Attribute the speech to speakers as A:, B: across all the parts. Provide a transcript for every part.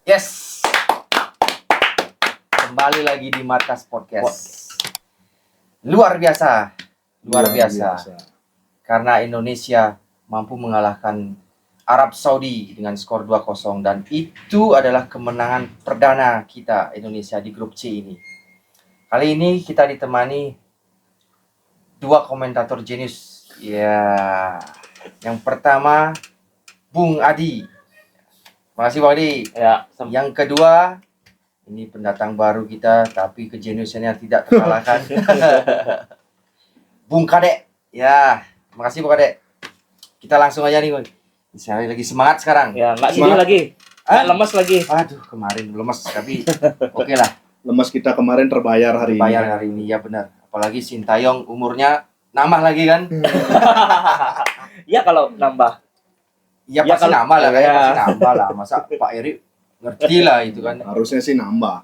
A: Yes. Kembali lagi di Markas Podcast. Luar biasa. Karena Indonesia mampu mengalahkan Arab Saudi dengan skor 2-0 dan itu adalah kemenangan perdana kita Indonesia di grup C ini. Kali ini kita ditemani dua komentator jenius. Ya. Yang pertama Bung Adi. Makasih Bang Adi.
B: Ya,
A: Yang kedua, ini pendatang baru kita tapi kejeniusannya tidak terkalahkan. Bung Kadek. Ya, makasih Bung Kadek. Kita langsung aja nih, Bang. Saya lagi semangat sekarang.
B: ya nggak sedih lagi, nggak lemas lagi.
A: Aduh, kemarin lemes tapi oke lah.
C: Lemas kita kemarin terbayar hari
A: Bayar
C: ini.
A: hari ini ya benar. Apalagi Sintayong umurnya nambah lagi kan?
B: Ya kalau nambah.
A: Ya
B: Ya,
A: pasti
B: kalau-
A: nambah lah, kayak
B: ya.
A: pasti nambah lah. Masa Pak Eri ngerti lah itu kan.
C: Harusnya sih nambah.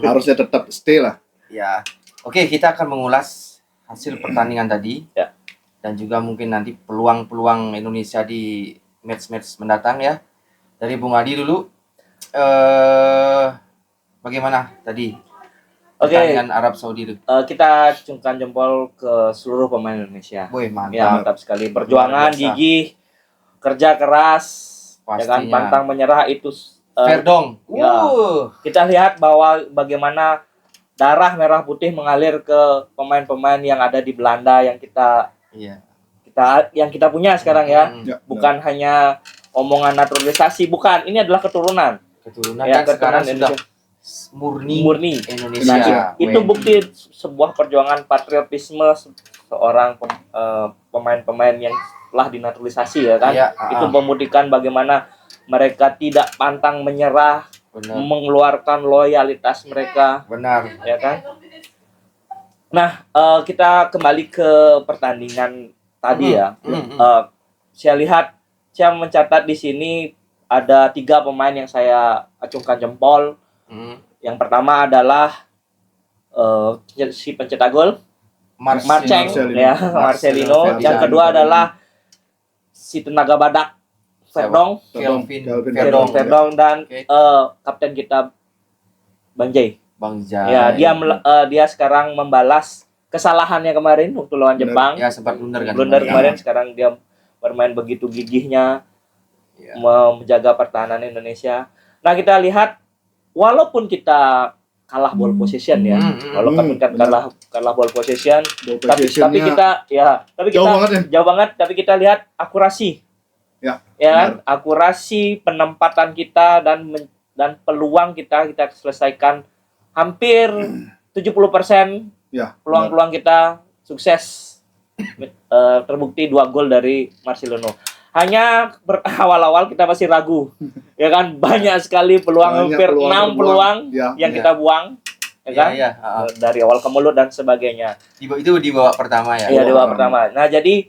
C: Harusnya tetap stay lah.
A: Ya, oke, kita akan mengulas hasil pertandingan tadi.
B: Ya.
A: Dan juga mungkin nanti peluang-peluang Indonesia di match-match mendatang ya. Dari Bung Adi dulu. Bagaimana tadi
B: Oke,
A: pertandingan Arab Saudi itu?
B: kita acungkan jempol ke seluruh pemain Indonesia.
A: Boy, mantap.
B: Ya, mantap sekali. Perjuangan,
A: Luar biasa.
B: gigih, kerja keras, ya kan,
A: Pastinya.
B: pantang menyerah itu.
A: Fair dong.
B: ya. Kita lihat bahwa bagaimana darah merah putih mengalir ke pemain-pemain yang ada di Belanda yang kita
A: Iya.
B: kita punya sekarang ya.
C: Ya,
B: Bukan hanya omongan naturalisasi, bukan. Ini adalah keturunan.
A: Keturunan
B: Ya,
A: dan sekarang
B: keturunan
A: sudah murni
B: Murni.
A: Indonesia.
C: Indonesia.
B: Itu
A: WNI.
B: bukti sebuah perjuangan patriotisme seorang pemain-pemain yang telah dinaturalisasi ya kan.
A: Iya,
B: Itu membuktikan bagaimana mereka tidak pantang menyerah,
A: benar.
B: mengeluarkan loyalitas mereka,
A: Benar.
B: ya kan. Nah, kita kembali ke pertandingan tadi ya. Saya lihat, saya mencatat di sini ada 3 pemain yang saya acungkan jempol. Yang pertama adalah si pencetak gol Marceng,
C: Marcelino.
B: ya, Marcelino. Yang kedua adalah si tenaga badak Verdong,
A: Kelvin
C: Verdong.
B: Verdong dan
A: Oke.
B: kapten kita Banjai.
A: Bang Jai.
B: Ya, dia sekarang membalas kesalahannya kemarin waktu lawan
C: Benar.
B: Jepang.
A: Ya sempat blunder kan.
B: Blunder
C: Ya.
B: kemarin, sekarang dia bermain begitu gigihnya
A: Ya.
B: menjaga pertahanan Indonesia. Nah, kita lihat walaupun kita kalah ball possession ya. Walaupun kan kalah ball possession,
C: Ball
B: tapi
C: possession-nya
B: kita
C: jauh banget ya.
B: jauh banget, tapi kita lihat akurasi.
C: Ya,
B: kan? Akurasi penempatan kita dan peluang kita selesaikan hampir 70%
C: Ya,
B: peluang-peluang kita sukses. Terbukti 2 gol dari Marcelino. Hanya awal-awal kita masih ragu. Ya kan, banyak sekali peluang,
C: Banyak
B: hampir 6
C: peluang
B: peluang
C: ya,
B: yang
A: ya.
B: kita buang, ya kan?
A: Iya.
B: Dari awal ke mulut dan sebagainya.
A: Itu di babak pertama ya.
B: Iya, di babak
C: Orang.
B: pertama. Nah, jadi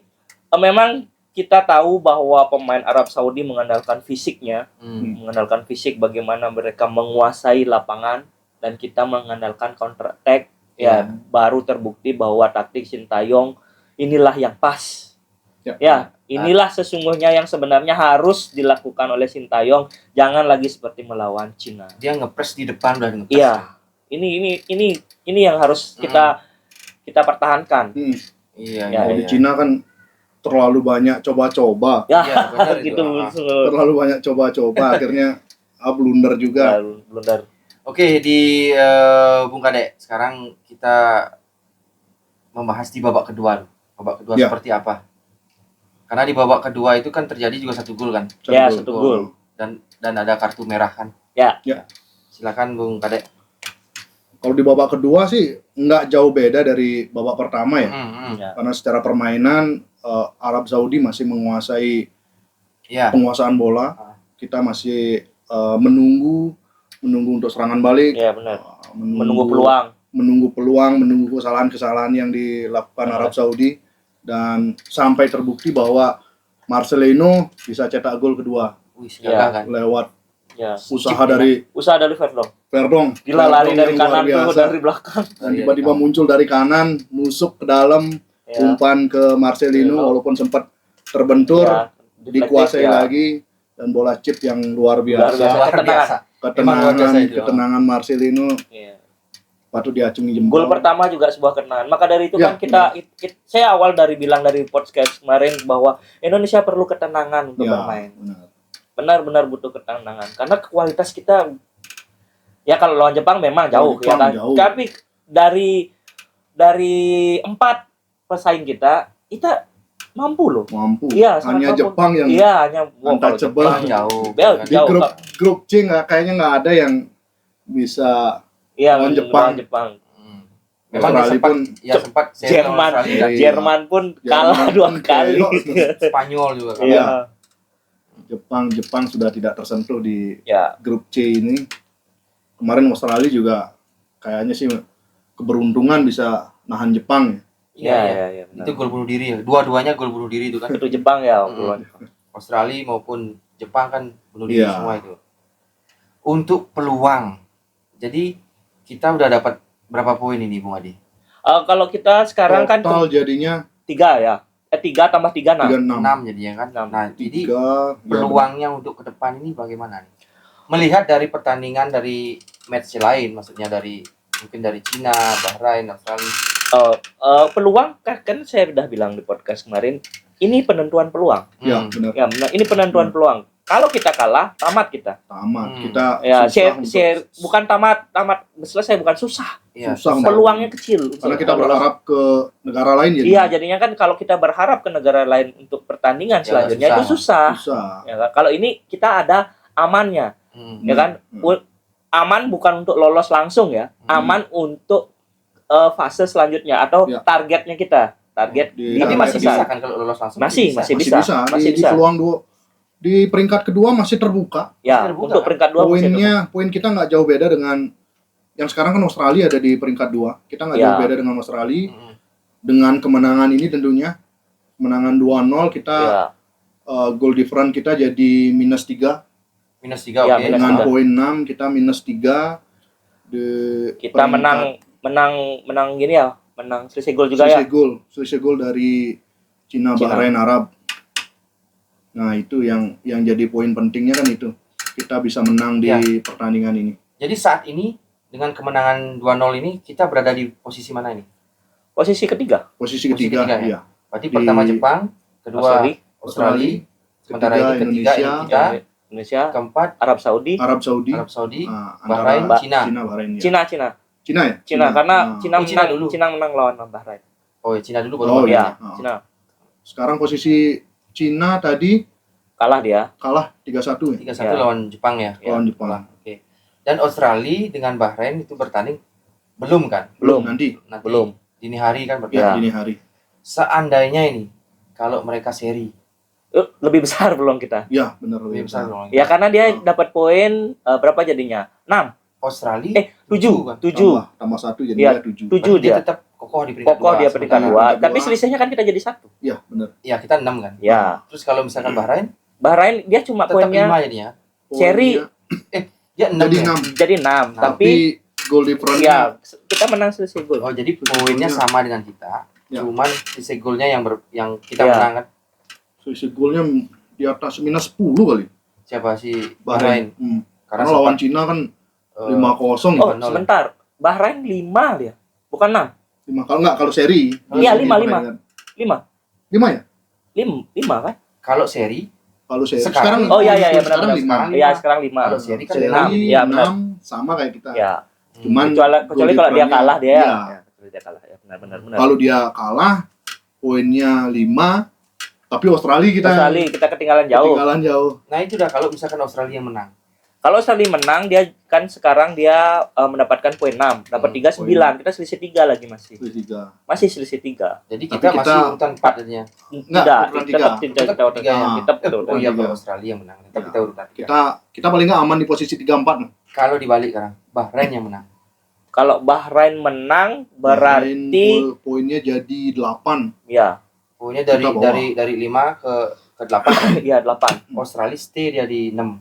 B: memang kita tahu bahwa pemain Arab Saudi mengandalkan fisiknya, mengandalkan fisik bagaimana mereka menguasai lapangan, dan kita mengandalkan counter attack. Ya, baru terbukti bahwa taktik Sintayong inilah yang pas. Ya, inilah sesungguhnya yang sebenarnya harus dilakukan oleh Sintayong. Jangan lagi seperti melawan Cina.
A: Dia ngepres di depan udah ngepres.
B: Iya. Ini yang harus kita pertahankan.
A: Iya.
B: Ya,
C: Kalau di Cina kan terlalu banyak coba-coba.
B: Ya,
A: Iya, benar itu.
B: gitu.
C: Terlalu banyak coba-coba akhirnya blunder juga.
B: Blunder.
A: Oke, di Bung Kadek, sekarang kita membahas di babak kedua. Babak kedua
C: Ya.
A: seperti apa? Karena di babak kedua itu kan terjadi juga 1 gol kan.
B: Ya, 1 gol.
A: Dan ada kartu merah kan.
B: Ya.
A: Silakan Bung Kadek.
C: Kalau di babak kedua sih nggak jauh beda dari babak pertama ya.
B: Ya.
C: Karena secara permainan Arab Saudi masih menguasai
A: Ya.
C: penguasaan bola. Kita masih menunggu untuk serangan balik.
B: Ya, benar. Menunggu peluang.
C: menunggu kesalahan-kesalahan yang dilakukan Arab Saudi, dan sampai terbukti bahwa Marcelino bisa cetak gol kedua
A: Wih, segala kan.
C: lewat
B: Ya.
C: usaha dari
B: Verdong.
C: Verdong.
B: Gila, lari dari
C: yang luar
B: kanan tuh,
C: biasa.
B: dari belakang.
C: Dan tiba-tiba muncul dari kanan, nusuk ke dalam,
B: Ya.
C: umpan ke Marcelino, walaupun sempat terbentur,
B: Ya,
C: dikuasai
B: ya.
C: lagi, dan bola chip yang luar biasa.
B: Luar biasa.
A: Luar biasa. Emang luar biasa itu.
C: ketenangan Marcelino
B: Iya.
C: patut diacungi jempol.
B: Gol pertama juga sebuah kenangan. Maka dari itu
C: Ya,
B: kan saya awal bilang dari podcast kemarin bahwa Indonesia perlu ketenangan untuk
C: Ya,
B: bermain.
C: benar.
B: Benar-benar butuh ketenangan karena kualitas kita ya kalau lawan Jepang memang jauh ya
C: Jepang
B: kan.
C: jauh.
B: Tapi dari 4 pesaing kita mampu loh.
C: Mampu.
B: Iya, sangat
C: Hanya
B: mampu.
C: Jepang yang
B: Iya, hanya kalau
C: untouchable.
B: Jepang
A: jauh.
C: di
B: jauh.
C: grup C kayaknya nggak ada yang bisa
B: Iya,
C: lawan Jepang.
B: Jepang.
A: Memang dia
C: Australia
A: sempat
C: pun
A: ya sempat seri lawan
B: Jerman,
A: Australia dan
C: Iya.
B: Jerman pun kalah
C: Jerman
B: 2
C: pun
B: kali.
A: Spanyol juga kan.
B: Iya.
C: Jepang sudah tidak tersentuh di
B: Ya,
C: grup C ini. Kemarin Australia juga kayaknya sih keberuntungan bisa nahan Jepang.
A: Iya, iya.
B: iya, benar.
A: Itu gol bunuh diri ya. Dua-duanya gol bunuh diri itu kan.
B: Itu Jepang ya,
A: Australia maupun Jepang kan bunuh diri
C: Iya.
A: semua itu. Untuk peluang. Jadi kita udah dapat berapa poin ini Bung Adi?
B: Kalau kita sekarang kan
C: Total jadinya
B: 3 ya. 3 tambah 3 6.
C: 36.
A: 6 jadinya kan.
B: Enam.
A: Nah, jadi
C: 3
A: peluangnya untuk ke depan ini bagaimana nih? Melihat dari pertandingan dari match lain, maksudnya mungkin dari Cina, Bahrain, Australia.
B: Peluang kan saya udah bilang di podcast kemarin, ini penentuan peluang.
C: Ya, benar.
B: Ya, benar. Ini penentuan peluang. Kalau kita kalah, tamat kita.
C: Tamat.
A: Hmm.
C: Kita
B: Ya,
C: susah
B: bukan tamat selesai, bukan susah.
A: Iya,
C: Susah.
B: Peluangnya kecil.
C: karena kita berharap ke negara lain jadi
B: Iya, jadinya kan kalau kita berharap ke negara lain untuk pertandingan
A: Ya,
B: selanjutnya
A: susah.
B: itu susah.
C: susah.
B: Ya kan? Kalau ini kita ada amannya,
A: Hmm.
B: ya kan? Aman bukan untuk lolos langsung ya, aman untuk fase selanjutnya atau
C: Ya.
B: targetnya kita. Target
C: Di-
A: Tapi
B: di
A: masih
B: besar.
A: bisa kan kalau lolos langsung?
B: Masih
C: Masih
B: bisa.
C: bisa.
B: Masih
C: Di
B: bisa.
C: peluang di peringkat kedua masih terbuka.
B: Ya,
A: Masih terbuka,
B: untuk
A: kan?
B: peringkat 2
C: Poin kita nggak jauh beda dengan yang sekarang kan Australia ada di peringkat 2. Kita nggak
B: Ya.
C: jauh beda dengan Australia.
A: Hmm.
C: Dengan kemenangan ini tentunya kemenangan 2-0 kita
B: Ya.
C: goal difference kita jadi -3
A: -3
B: Ya,
A: oke.
B: minus
C: dengan
B: tiga.
C: poin 6 kita -3 di
B: Kita
C: peringkat
B: menang gini ya, menang selisih gol juga ya.
C: selisih gol dari Cina,
B: Cina.
C: Bahrain, Arab. Nah, itu yang jadi poin pentingnya kan itu. Kita bisa menang di
A: Ya.
C: pertandingan ini.
A: Jadi saat ini dengan kemenangan 2-0 ini kita berada di posisi mana ini?
B: Posisi ketiga.
C: Posisi
A: Posisi
C: ketiga,
A: ketiga, ya?
C: iya.
A: Berarti
C: Di
A: pertama Jepang, kedua Australia, sementara ini ketiga ini kita,
B: Indonesia,
A: keempat
B: Arab Saudi,
C: Arab Saudi,
A: Arab Saudi,
C: antara
A: Bahrain, Cina.
C: Bahrain ya.
B: Cina
C: ya?
B: karena
C: Nah.
B: Cina
A: Oh, Cina
B: menang
A: dulu.
B: Cina menang lawan Bahrain.
A: Oh ya Cina dulu baru
C: Oh,
A: Bahrain.
B: Ya,
C: iya.
B: Cina
C: Sekarang posisi Cina tadi
B: kalah dia.
C: kalah 3-1 ya
A: 3-1
B: Ya.
A: lawan Jepang ya.
C: lawan Jepang.
A: Oke. Dan Australia dengan Bahrain itu bertanding belum kan?
B: Belum.
C: Nanti
A: Nanti
B: Belum.
A: dini hari kan
B: Ya.
A: bertanding.
C: dini hari.
A: Seandainya ini kalau mereka seri
B: Lebih besar peluang kita.
C: Ya, benar
A: lebih besar dong.
B: Ya karena dia
C: Oh.
B: dapat poin berapa jadinya? 6.
A: Australia
B: 7.
A: kan?
B: 7.
C: Tambah 1 jadi
B: Iya.
C: 7.
B: 7
A: dia
B: dia.
A: tetap kokoh di peringkat
B: Kokoh dia peringkat
C: sementara
B: 2.
C: peringkat
B: Tapi
C: dua.
B: selisihnya kan kita jadi 1.
C: Iya, benar.
A: Ya kita 6 kan.
B: Ya.
A: Terus kalau misalkan Bahrain
B: Bahrain dia cuma
A: tetap 5
B: poinnya
A: jadinya.
B: Seri.
A: Dia 6
C: jadi
A: ya?
C: 6.
B: jadi 6.
A: Nah,
B: Tapi
C: goal difference-nya
B: ya kita menang selisih gol.
A: Oh jadi poinnya sama dengan kita.
C: Ya.
A: Cuman sisi golnya yang kita
B: Ya.
A: menang kan.
C: selisih golnya di atas -10 kali.
A: Siapa sih
C: Bahrain.
A: Bahrain?
C: Karena lawan Cina kan 5-0
B: Oh,
C: ya.
B: sebentar. Bahrain 5 dia. Bukan 6.
C: 5 kalau seri.
B: Iya,
C: Seri
B: 5.
C: Bahrain.
B: 5.
C: 5 ya?
B: 5 kan?
A: kalau seri
C: Kalau seri.
A: Sekarang-
B: Oh, iya, iya,
C: sekarang
B: benar,
C: 5.
B: Iya, sekarang 5.
A: Kalau seri kan
C: Seri
A: 6.
B: Iya, benar.
C: 6 sama kayak kita.
B: Ya.
C: Cuman
B: Kecuali
C: goal
B: kalau dia
C: difference-nya-
B: kalah dia.
C: Iya.
B: Ya, kecuali dia kalah ya. Benar.
C: Kalau dia kalah poinnya 5 tapi Australia
B: kita ketinggalan jauh.
C: ketinggalan jauh.
A: Nah itu dah kalau misalkan Australia yang menang.
B: Kalau Australia menang dia kan sekarang dia mendapatkan poin 6, dapat 3 9. Kita selisih 3 lagi masih.
C: Selisih 3.
B: Masih selisih 3.
A: Jadi
C: Tapi
A: kita
C: kita-
A: masih urutan 4 jadinya.
C: Enggak,
B: Tidak,
C: urutan
B: tetap
C: tiga.
B: tidak
A: Tetap
B: kita urutan
A: tiga.
B: tiga. Kita
C: Tetap
A: Oh iya
C: tiga.
A: kalau Australia yang menang. Tapi
C: Ya.
A: kita urutan 3.
C: Kita paling nggak aman di posisi 3-4 nih.
A: Kalau dibalik sekarang Bahrain yang menang.
B: Kalau Bahrain menang
C: Bahrain
B: berarti
C: poinnya jadi 8.
B: ya,
A: Poinnya dari
C: Kita bawa.
A: dari 5 ke 8.
B: iya 8.
A: Australia stay dia di 6.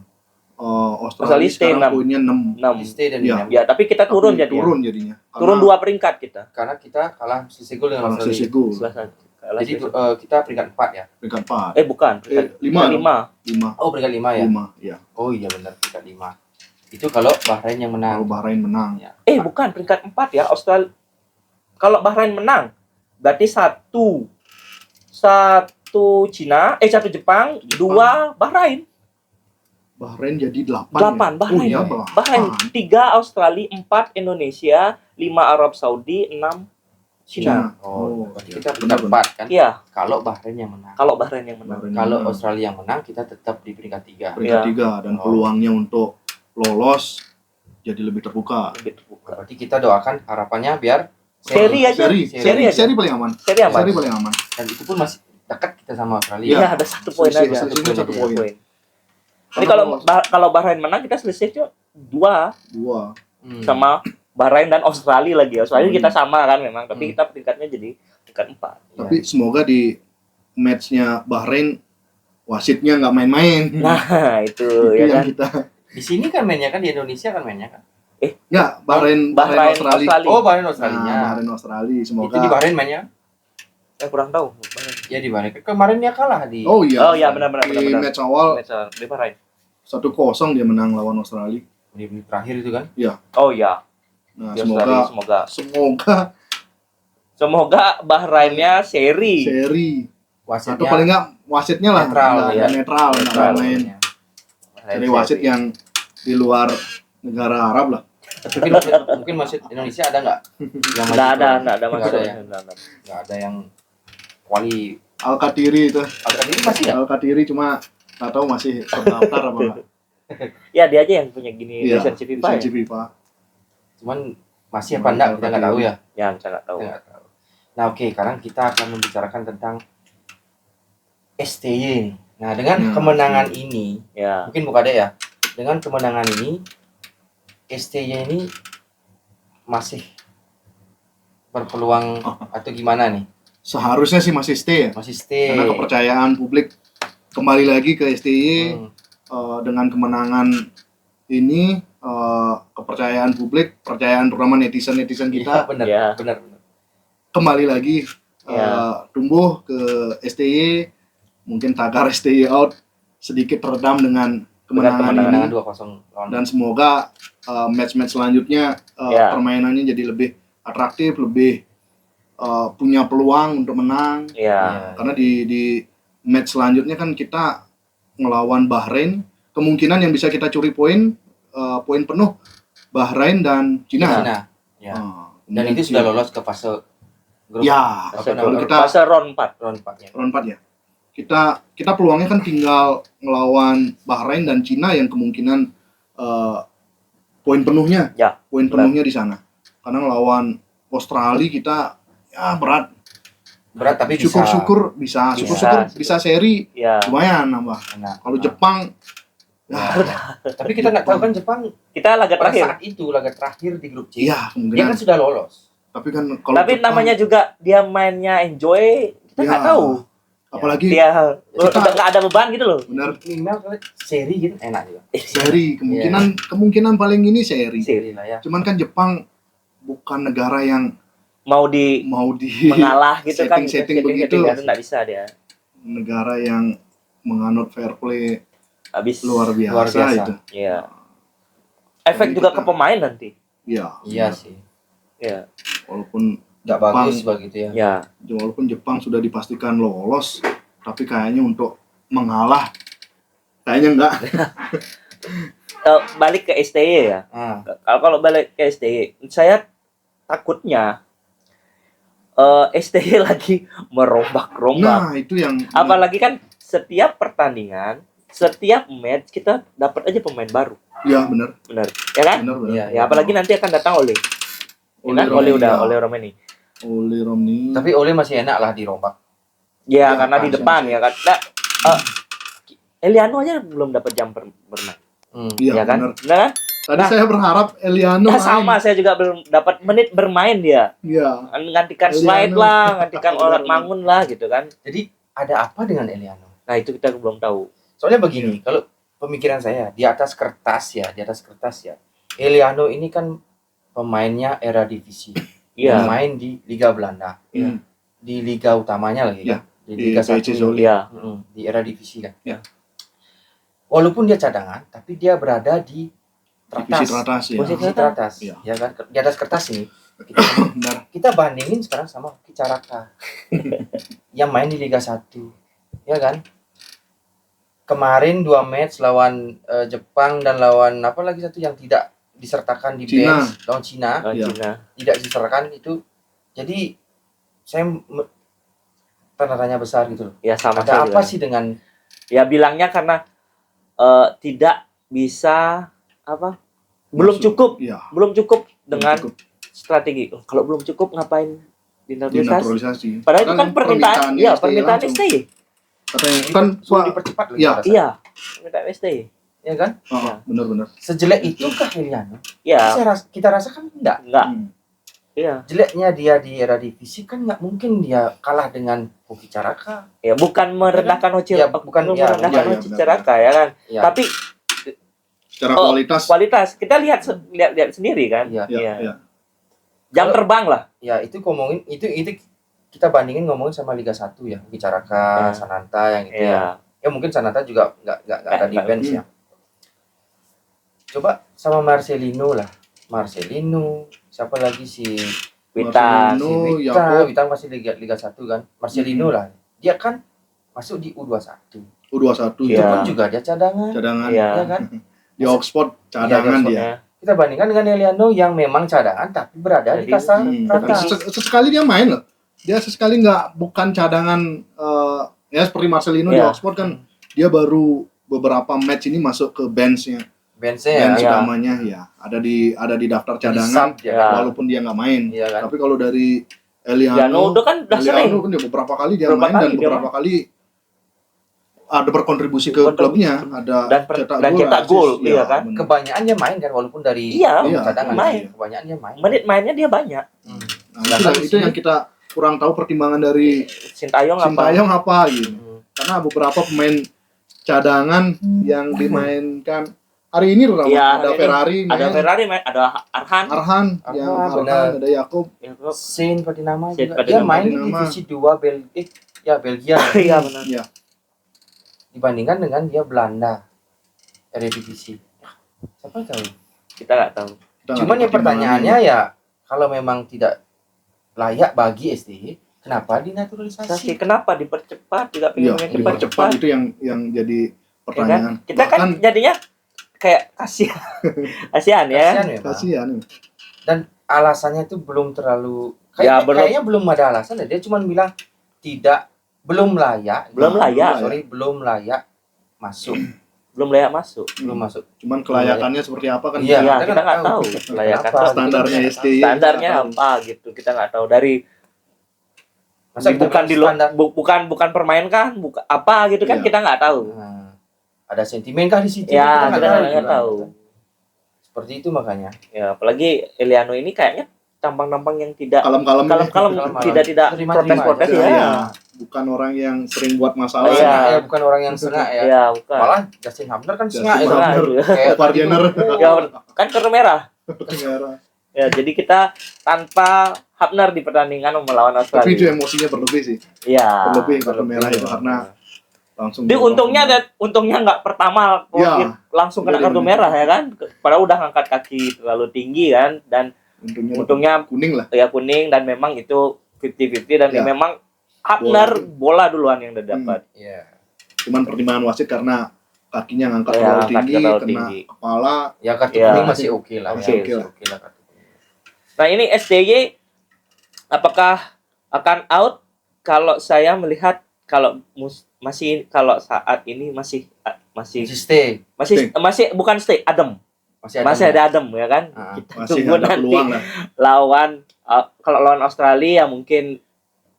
C: Australia
B: stay
C: sekarang
B: 6.
C: poinnya 6.
B: 6.
A: Stay dan di
C: Iya.
A: 6.
B: Ya, tapi kita turun jadi.
C: Turun jadinya.
B: Turun 2 peringkat kita.
A: Karena kita kalah selisih gol dengan
C: Karena selisih
A: Australia.
C: gol.
B: Selesai.
A: Jadi kita peringkat 4 ya.
C: Peringkat 4.
B: Bukan.
C: 5.
B: 5.
C: 5.
A: Oh peringkat 5 ya.
C: 5, ya.
A: Oh iya benar peringkat 5. Itu kalau Bahrain yang menang.
C: Kalau Bahrain menang.
A: Ya.
B: Bukan peringkat 4 ya Australia. Kalau Bahrain menang berarti satu Cina, satu Jepang, 2 Bahrain.
C: Bahrain jadi 8.
B: 8 Bahrain.
C: Oh, iya,
B: Bahrain 3 Australia, 4 Indonesia, 5 Arab Saudi, 6 Cina.
A: Oh, berarti
C: iya.
A: kita peringkat 4 kan?
B: Iya,
A: Kalau Bahrain yang menang.
B: kalau Bahrain yang menang.
C: Bahrain
A: Kalau
C: menang.
A: Australia yang menang, kita tetap di peringkat 3.
C: Peringkat
B: Iya.
C: 3 dan
A: Oh.
C: peluangnya untuk lolos jadi lebih terbuka.
B: Lebih terbuka.
A: Berarti kita doakan harapannya biar
B: Seri aja.
A: Seri
B: aja.
C: Seri paling aman.
B: Seri aman.
C: Seri paling aman.
A: Dan itu pun masih dekat kita sama Australia.
B: Iya, ada 1 poin
C: Selisih-
B: aja.
C: selisihnya 1 poin.
B: Jadi kalau Bahrain menang kita selisih cuma 2
C: 2.
B: sama Bahrain dan Australia lagi. Australia kita sama kan memang, tapi
A: Hmm.
B: kita peringkatnya jadi peringkat 4.
C: Tapi semoga di matchnya Bahrain wasitnya nggak main-main.
B: Nah, itu
C: Itu
B: ya
C: yang
B: kan.
C: kita.
A: Di sini kan mainnya kan, di Indonesia kan mainnya kan.
C: Ya, Bahrain Australia.
A: Oh, Bahrain
C: Nah,
A: Australia.
C: Bahrain Australia.
A: Itu
C: Semoga.
A: di Bahrain mainnya?
B: Saya kurang tahu.
A: Ya di Bahrain. Kemarin dia kalah di.
C: Oh iya.
B: Oh iya, benar.
C: Di match awal
B: Di Bahrain.
C: 1-0 dia menang lawan Australia.
A: Di menit terakhir itu kan.
B: Oh iya.
C: Nah,
B: Di Australia,
C: semoga
B: semoga Bahrainnya seri.
C: seri.
A: Wasitnya
C: Atau paling nggak wasitnya lah
A: netral,
C: nggak
A: ya.
C: netral, nggak
A: netral
C: main.
A: mainnya.
C: Dari wasit yang di luar negara Arab lah.
A: Mungkin wasit Indonesia ada nggak? Yang
B: Nggak ada
A: Nggak
B: masuk.
A: ada ya? Nggak ada yang kuali.
C: Al-Qatiri itu.
A: Ini masih ya?
C: Al-Qatiri cuma nggak tahu masih terdaftar apa nggak.
B: Ya dia aja yang punya gini
C: Iya,
B: lisensi FIFA.
C: lisensi
B: Ya?
C: FIFA.
A: Cuman masih apa enggak kita nggak tahu ya.
B: Yang saya nggak tahu.
A: Kita nggak tahu. Nah oke, sekarang kita akan membicarakan tentang STY nih. Nah dengan
C: Ya.
A: kemenangan ini,
B: Ya.
A: mungkin bukan ada ya. Dengan kemenangan ini, STY ini masih berpeluang atau gimana nih?
C: Seharusnya sih masih stay ya.
A: Masih stay.
C: Karena kepercayaan publik kembali lagi ke STY
A: Hmm.
C: dengan kemenangan ini, kepercayaan publik, percayaan terutama netizen
A: Iya,
C: kita
A: benar,
B: Ya.
A: benar.
C: kembali lagi
B: Ya.
C: tumbuh ke STY. Mungkin tagar STY out sedikit teredam dengan kemenangan ini.
A: Kemenangan 2-0 lawan.
C: Dan semoga match-match selanjutnya
B: Ya.
C: permainannya jadi lebih atraktif, lebih punya peluang untuk menang.
B: Ya.
C: Karena di match selanjutnya kan kita ngelawan Bahrain, kemungkinan yang bisa kita curi poin penuh Bahrain dan Cina.
A: Cina. Ya. Dan
C: kemudian
A: itu sudah lolos ke fase grup.
C: Ya,
A: Apa
C: kalau
A: namanya?
C: kita
B: Fase round 4.
A: Round 4 ya.
C: round 4 ya. Kita peluangnya kan tinggal ngelawan Bahrain dan Cina yang kemungkinan poin penuhnya.
B: Ya,
C: Poin
B: benar.
C: penuhnya di sana. Karena ngelawan Australia kita ya berat.
A: Berat tapi bisa.
C: Syukur-syukur bisa. Syukur-syukur bisa seri.
B: Ya.
C: Lumayan nambah.
A: Nah,
C: Kalau Jepang
A: Nah, tapi kita nggak tahu kan Jepang
B: Kita laga
A: pada
B: terakhir.
A: saat itu laga terakhir di grup C.
C: iya
A: Dia
C: kemungkinan.
A: kan sudah lolos.
C: Tapi kan kalau
B: Tapi
C: Jepang,
B: namanya juga dia mainnya enjoy, kita nggak
C: Ya.
B: tahu.
C: apalagi
B: Dia
C: Kita-
B: udah nggak ada beban gitu loh.
C: benar
A: Minimal kalau seri gitu enak juga.
C: seri kemungkinan paling ini seri.
A: Seri lah ya.
C: Cuman kan Jepang bukan negara yang
B: Mau
C: mau di
B: mengalah gitu kan.
C: Setting begitu.
B: kan nggak bisa dia.
C: negara yang menganut fair play
B: Habis
C: luar biasa,
A: Luar biasa.
C: itu.
B: ya. Efek
C: Jadi
B: juga
C: kita-
B: ke pemain nanti.
C: Iya.
A: Iya sih.
B: Ya.
C: Walaupun
A: Nggak bagus begitu ya.
B: Ya.
C: walaupun Jepang sudah dipastikan lolos, tapi kayaknya untuk mengalah kayaknya enggak.
B: Balik ke STY ya.
A: Ah,
B: Kalau balik ke STY, saya takutnya STY lagi merombak-rombak.
C: Nah, itu yang
B: Apalagi kan setiap pertandingan, setiap match kita dapat aja pemain baru.
C: ya benar.
B: Benar. Ya kan?
C: Benar.
A: Iya.
B: Ya apalagi nanti akan datang Ole.
C: Oli
B: Kan
C: Romney,
B: Ole Romani.
C: Oli Romney.
A: tapi Ole masih enak lah dirombak.
B: Ya,
C: Ya,
B: karena di
C: kan,
B: depan ya kan. Nah, Eliano aja belum dapat jam bermain.
C: Iya,
B: Ya kan?
C: benar.
B: Benar kan?
C: Tadi
B: Nah,
C: saya berharap Eliano
B: Nah,
C: main.
B: sama saya juga belum dapat menit bermain dia.
C: Iya.
B: Gantikan
C: Eliano.
B: slide lah, gantikan
C: Benar,
B: Orat
C: benar.
B: Mangun lah gitu kan.
A: Jadi ada apa dengan Eliano?
B: Nah, itu kita belum tahu.
A: Soalnya begini, kalau pemikiran saya di atas kertas ya. Eliano ini kan pemainnya era divisi.
B: Iya.
A: Main di Liga Belanda.
C: Hmm.
A: Di liga utamanya lagi
C: Iya.
A: kan. Di
C: Di
A: Liga
C: PSC
A: 1.
C: Zoli.
B: Iya.
A: Di era divisi kan.
C: Ya.
A: Walaupun dia cadangan, tapi dia berada di
C: divisi teratas ya.
B: Posisi
A: Divisi teratas,
C: Iya.
A: ya kan? Di atas kertas ini
C: Benar.
A: kita bandingin sekarang sama Hoki Caraka yang main di Liga 1, ya kan? Kemarin 2 match lawan Jepang dan lawan apa lagi satu yang tidak disertakan di
C: Cina.
A: bench, lawan Cina,
C: Iya.
B: Cina.
A: tidak disertakan itu. Jadi saya tanda tanya besar gitu loh.
B: Ya sama
A: Ada
B: saya
A: apa
B: bilang.
A: sih dengan
B: Ya bilangnya karena tidak bisa apa? Belum
C: Masuk.
B: cukup,
C: Iya.
B: belum cukup dengan
C: Cukup
B: strategi. Kalau belum cukup ngapain dinaturalisasi?
C: dinaturalisasi.
B: Padahal itu kan permintaan, iya permintaan
C: langsung.
B: STY.
C: Katanya kan
A: suruh
C: Pak,
A: dipercepat loh,
C: Iya.
A: pada saat-
B: Iya, permintaan STY.
A: ya kan?
B: Iya.
C: benar-benar.
A: Sejelek itukah Heliano?
B: Iya,
A: Kita rasakan enggak.
B: enggak.
C: Hmm.
B: Iya.
A: Jeleknya dia di era divisi kan nggak mungkin dia kalah dengan Hoki Caraka.
B: Ya bukan merendahkan Hoci,
A: Ya, bukan,
B: belum
A: ya,
B: merendahkan
C: iya,
B: Hoci
C: benar.
B: Caraka ya kan.
A: Ya,
B: Tapi
C: Secara
B: Oh,
C: kualitas
B: kualitas kita lihat sendiri kan.
A: iya.
C: ya,
B: Iya.
C: ya.
B: Jam terbang lah.
A: Ya itu ngomongin itu kita bandingin ngomongin sama Liga 1 ya, Hoki Caraka,
B: Ya.
A: Sananta yang itu ya.
B: Iya.
A: Ya mungkin Sananta juga nggak ada di
B: Nggak,
A: bench ya. Coba sama Marcelino lah. Marcelino, siapa lagi si
B: Wita,
C: Marcelino,
A: Wita,
C: Yakob,
A: Wita masih Liga 1 kan. Marcelino lah. Dia kan masuk di U21.
C: U21
A: Itu
B: Iya.
A: pun juga dia cadangan,
C: cadangan.
B: Iya.
A: ya kan?
C: Di Oxford cadangan
A: Iya, di
C: dia.
A: Kita bandingkan dengan Heliano yang memang cadangan tapi berada di
B: Jadi,
A: kasta
C: Hmm.
A: rata.
C: Sesekali dia main loh. Dia sesekali bukan cadangan ya seperti Marcelino di
B: Iya.
C: Oxford kan dia baru beberapa match ini masuk ke bench-nya.
A: Bench-nya ya.
C: Bench
B: Iya.
C: utamanya ya. Ada di daftar
A: Di
C: cadangan
A: sub, ya.
B: Ya.
C: walaupun dia nggak main.
A: Iya kan?
C: Tapi kalau dari
B: Jano
C: Eliano
B: udah kan udah sering.
C: kan dia beberapa kali dia
B: Beberapa
C: main dan
B: kali dia
C: beberapa kali ada berkontribusi ke
B: Berkontribusi.
C: klubnya, ada
B: Dan cetak gol,
C: assist.
B: iya kan?
C: benar.
A: Kebanyakan dia main kan walaupun dari
B: Iya,
C: Iya,
A: cadangan.
B: main.
A: Kebanyakan dia main.
B: Menit mainnya dia banyak.
C: Nah, itu yang kita kurang tahu pertimbangan dari
B: Sintayong apa?
C: Sintayong apa gitu.
B: Hmm.
C: Karena beberapa pemain cadangan yang dimainkan hari ini terutama
B: Iya,
C: ada
B: hari ini.
C: Ferrari main,
B: Ada Ferrari main, ada Arhan.
C: Arhan, yang
A: benar.
C: ada Yakob.
B: Ya, kok.
A: Saint Ferdinand
B: Saint
A: juga.
B: Ferdinand
A: Dia main di
C: Ferdinand.
A: divisi 2 Belgia
B: Iya benar.
C: Ya,
A: dibandingkan dengan dia Belanda Eredivisie. Siapa tahu.
B: Kita nggak tahu.
C: kita nggak
A: Cuman
C: tahu
A: ya pertanyaannya ya kalau memang tidak layak bagi STY, kenapa dinaturalisasi?
B: Kenapa dipercepat? Tidak
C: Iya,
B: pengen
C: dipercepat itu yang jadi pertanyaan.
B: Kita kan jadinya kayak kasihan, kasihan ya.
A: Kasihan memang.
C: kasihan.
A: Dan alasannya itu belum terlalu
B: Ya,
A: kayaknya belum ada alasan ya. Dia cuma bilang belum layak.
B: Belum layak.
A: Sorry, belum layak masuk.
B: Belum layak masuk.
A: Belum masuk.
C: Cuman kelayakannya seperti apa kan?
A: Iya.
B: Iya,
A: kita
B: kita
A: nggak
B: nggak
A: tahu.
B: tahu layakan
A: Kenapa?
C: Standarnya
A: Kita
C: STY.
B: standarnya
C: kita nggak tahu.
B: apa gitu. Kita nggak tahu dari
A: Masa kita
B: bukan
A: bilang standar?
B: bukan permain kan, bukan apa gitu kan
C: Iya.
B: kita nggak tahu.
A: Nah, ada sentimen kah di situ?
B: Ya,
A: Kita
B: kita
A: nggak
B: nggak
A: juga.
B: tahu.
A: Seperti itu makanya.
B: Ya, apalagi Eliano ini kayaknya tampang-tampang yang tidak
C: Kalem-kalem.
B: kalem-kalem,
A: Kalem-kalem.
B: tidak
A: Terima-terima
B: protes-protes
C: Iya,
B: ya.
C: iya. Bukan orang yang sering buat masalah.
B: Iya.
A: Sengak ya, bukan orang yang sengak ya.
B: Ya, bukan.
A: Malah Justin Hamner kan
C: Justin
A: sengak ya.
B: Hamner.
C: Hamner.
A: Kayak
C: Opar
A: tadi tuh,
C: Jenner.
B: Ya, kan kartu merah.
C: Merah.
B: Ya, jadi kita tanpa Hapner di pertandingan melawan
C: Tapi itu
B: Australia.
C: emosinya berlebih sih.
B: Iya.
C: Berlebih kartu merah itu karena langsung.
B: Dia untungnya nggak pertama
C: Ya.
B: langsung kena
C: Jadi
B: kartu
C: menit.
B: merah ya kan. Padahal udah ngangkat kaki terlalu tinggi kan, dan untungnya
C: kuning lah.
B: ya kuning, dan memang itu 50-50 dan
C: Ya.
B: memang Hapner bola duluan yang udah dapat.
A: Iya.
C: Cuman pertimbangan wasit karena kakinya ngangkat
B: Ya,
C: terlalu
B: ngangkat
C: tinggi,
B: terlalu
C: kena
B: tinggi.
C: kepala.
A: Ya kartu
B: Iya.
A: kuning masih oke lah.
C: Masih
A: ya.
C: oke lah.
A: Oke lah kartu kuning.
B: Nah, ini STY apakah akan out? Kalau saya melihat kalau kalau saat ini masih
A: Masih stay.
B: bukan stay, adem. Masih ada adem ya kan.
A: Ah,
B: Kita
C: Masih
B: tunggu
C: ada
B: nanti
C: peluang lah.
B: lawan kalau lawan Australia mungkin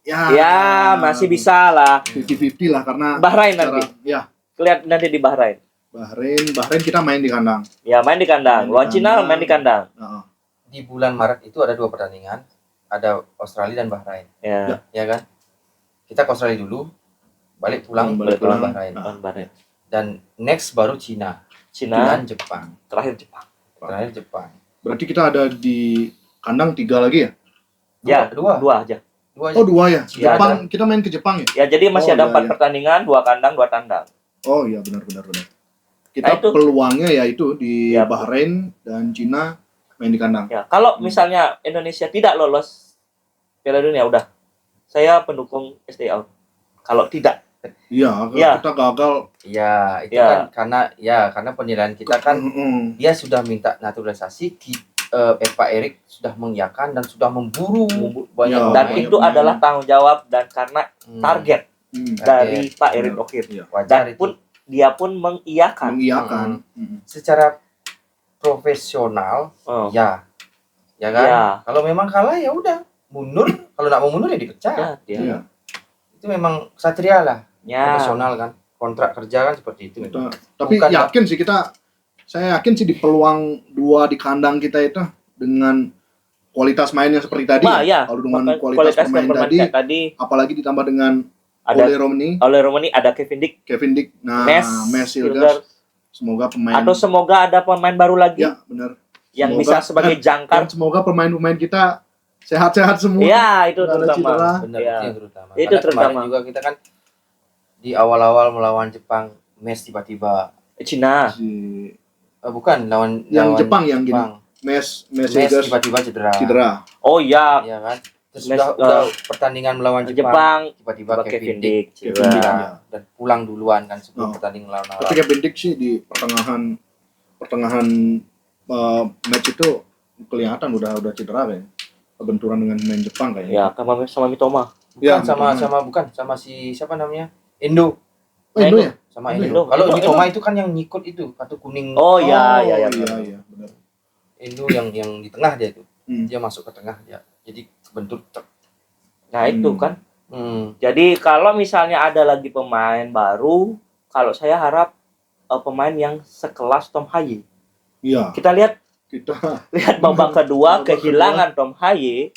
C: Ya,
B: ya masih bisa lah.
C: 50-50 lah karena
B: Bahrain
C: cara-
B: nanti.
C: Ya,
B: Lihat nanti di Bahrain.
C: Bahrain kita main di kandang.
B: Ya main di kandang.
C: Main di
B: Lawan Cina
C: kandang.
B: main di kandang.
C: Nah,
A: Di bulan Maret itu ada 2 pertandingan. Ada Australia dan Bahrain.
B: Ya.
A: Ya kan? Kita ke Australia dulu, balik pulang
C: Balik
A: ke
C: pulang.
A: Bahrain.
B: Lawan Bahrain.
A: Dan next baru Cina
B: Cina
A: dan Jepang.
B: terakhir Jepang.
A: Terakhir Jepang.
C: berarti kita ada di kandang 3 lagi ya?
B: Ya,
A: Dua.
B: dua aja.
A: Dua aja.
C: Oh 2 ya.
B: Iya,
C: Jepang kita main ke Jepang ya?
B: Ya, jadi masih
C: Oh,
B: ada
C: iya,
B: 4
C: iya.
B: pertandingan, 2 kandang, 2 tandang.
C: Oh iya benar. kita
B: itu.
C: peluangnya ya itu di
B: Ya.
C: Bahrain dan Cina main di kandang.
B: Ya, kalau misalnya Indonesia tidak lolos Piala Dunia, udah. Saya pendukung stay out. Kalau tidak,
C: Iya,
B: Ya.
C: kita gagal.
A: Ya, itu
B: Ya.
A: kan karena penilaian kita kan
C: Mm-mm.
A: dia sudah minta naturalisasi, Pak Erik sudah mengiyakan dan sudah memburu banyak
C: Ya,
B: dan
A: pemain.
B: itu
C: pemain.
B: adalah tanggung jawab dan karena target
C: Mm.
B: dari Pak Erick Thohir.
C: Iya.
A: Wajar
B: Dan
A: itu.
B: pun dia pun mengiyakan.
C: Mengiyakan. Mm.
A: Secara profesional
B: Oh.
A: ya kan.
B: Ya.
A: Kalau memang kalah ya udah mundur. Kalau nggak mau mundur ya dipecat.
B: Ya, dia.
C: Iya.
A: Itu memang satria lah,
B: Ya.
A: profesional kan. Kontrak kerja kan seperti itu. memang.
C: Tapi
A: Bukan,
C: yakin sih saya yakin sih di peluang 2 di kandang kita itu dengan kualitas mainnya seperti tadi.
B: Nah, ya.
C: Kalau dengan
B: Maka
C: kualitas pemain tadi,
B: kayak tadi
C: apalagi ditambah dengan
B: ada
C: Ole
B: Romani, ada Kevin Dick,
C: Kevin Dick, Mes
B: Hilgers,
C: semoga pemain
B: atau semoga ada pemain baru lagi
C: ya benar.
B: yang
C: Semoga-
B: bisa sebagai jangkar.
C: Dan semoga pemain-pemain kita sehat-sehat semua.
B: Ya, itu
C: Nggak ada
B: terutama.
C: cedera.
A: Benar,
B: Ya.
A: itu yang terutama.
B: Itu
A: Karena
B: terutama.
A: kemarin juga kita kan di awal-awal melawan Jepang, Mes tiba-tiba
B: Cina.
A: bukan lawan
C: Yang
A: lawan
C: Jepang yang gini. Mes
A: Mes
C: Hilgers
A: tiba-tiba cedera.
B: Oh ya,
A: Iya kan? Terus
B: Mes,
A: udah pertandingan melawan
B: Jepang,
A: tiba-tiba
B: Kevin
A: Kevin Dick
B: Dick
C: Kevin Dick,
B: cedera.
C: ya.
A: dan pulang duluan kan sebelum
C: Oh.
A: pertandingan melawan
C: Tapi
A: Arab.
C: Kevin Dick sih di pertengahan match itu kelihatan udah cedera kayaknya. Benturan dengan pemain Jepang kayaknya.
B: Ya, sama Mitoma.
C: Ya,
A: Bukan sama si siapa namanya? Indo.
C: Oh, Indo ya?
A: Sama
C: Indo.
A: Indo. Kalau
B: Indo.
A: Mitoma itu kan yang nyikut itu, kartu kuning.
B: Oh ya, ya, ya.
C: Iya, benar.
A: Indo yang di tengah dia itu.
C: Hmm.
A: Dia masuk ke tengah dia. Jadi kebentur.
B: Nah, itu
C: Hmm.
B: kan. Jadi kalau misalnya ada lagi pemain baru, kalau saya harap pemain yang sekelas Tom Haye.
C: Iya,
B: Kita lihat
C: kita
B: babak kedua
C: Babak
B: kehilangan Tom Haye.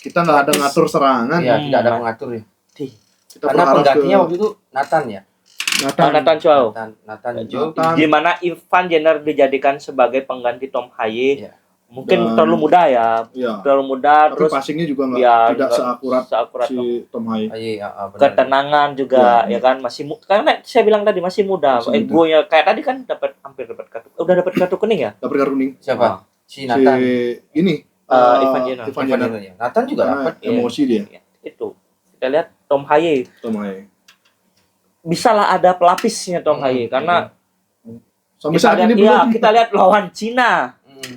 C: nggak ada ngatur serangan.
A: Iya,
B: Hmm.
A: tidak ada pengatur ya.
C: Kita
A: Karena
C: berharap
A: penggantinya
C: ke
A: waktu itu Nathan ya.
B: Nathan Chow.
A: Nathan Joe.
C: Nathan.
B: Di mana Ivan Jenner dijadikan sebagai pengganti Tom Haye.
A: Iya.
B: Mungkin
C: Dan-
B: terlalu muda ya.
C: Iya.
B: Terlalu muda
C: Tapi
B: terus
C: passingnya juga
B: ya,
C: tidak
B: nggak
C: seakurat
B: Tom.
C: si Tom Haye.
A: Benar.
B: Ketenangan juga
C: Iya.
B: ya kan masih karena saya bilang tadi masih muda.
C: Masih muda.
B: Egonya kayak tadi kan hampir dapat kartu. Udah dapat kartu kuning ya?
C: Dapat kartu kuning.
A: Siapa? Si
C: Si
A: Nathan.
C: ini
B: Ivan Jenner.
C: Ivan Jenner.
A: Ya. Nathan juga
C: Karena
A: dapat.
C: emosi dia,
B: Ya, itu. Kita lihat Tom Haye.
C: Tom Haye.
B: Bisalah ada pelapisnya Tom Haye karena
C: Sampai
B: kita
C: saat
B: lihat,
C: ini
B: ya,
C: belum.
B: kita lihat lawan Cina.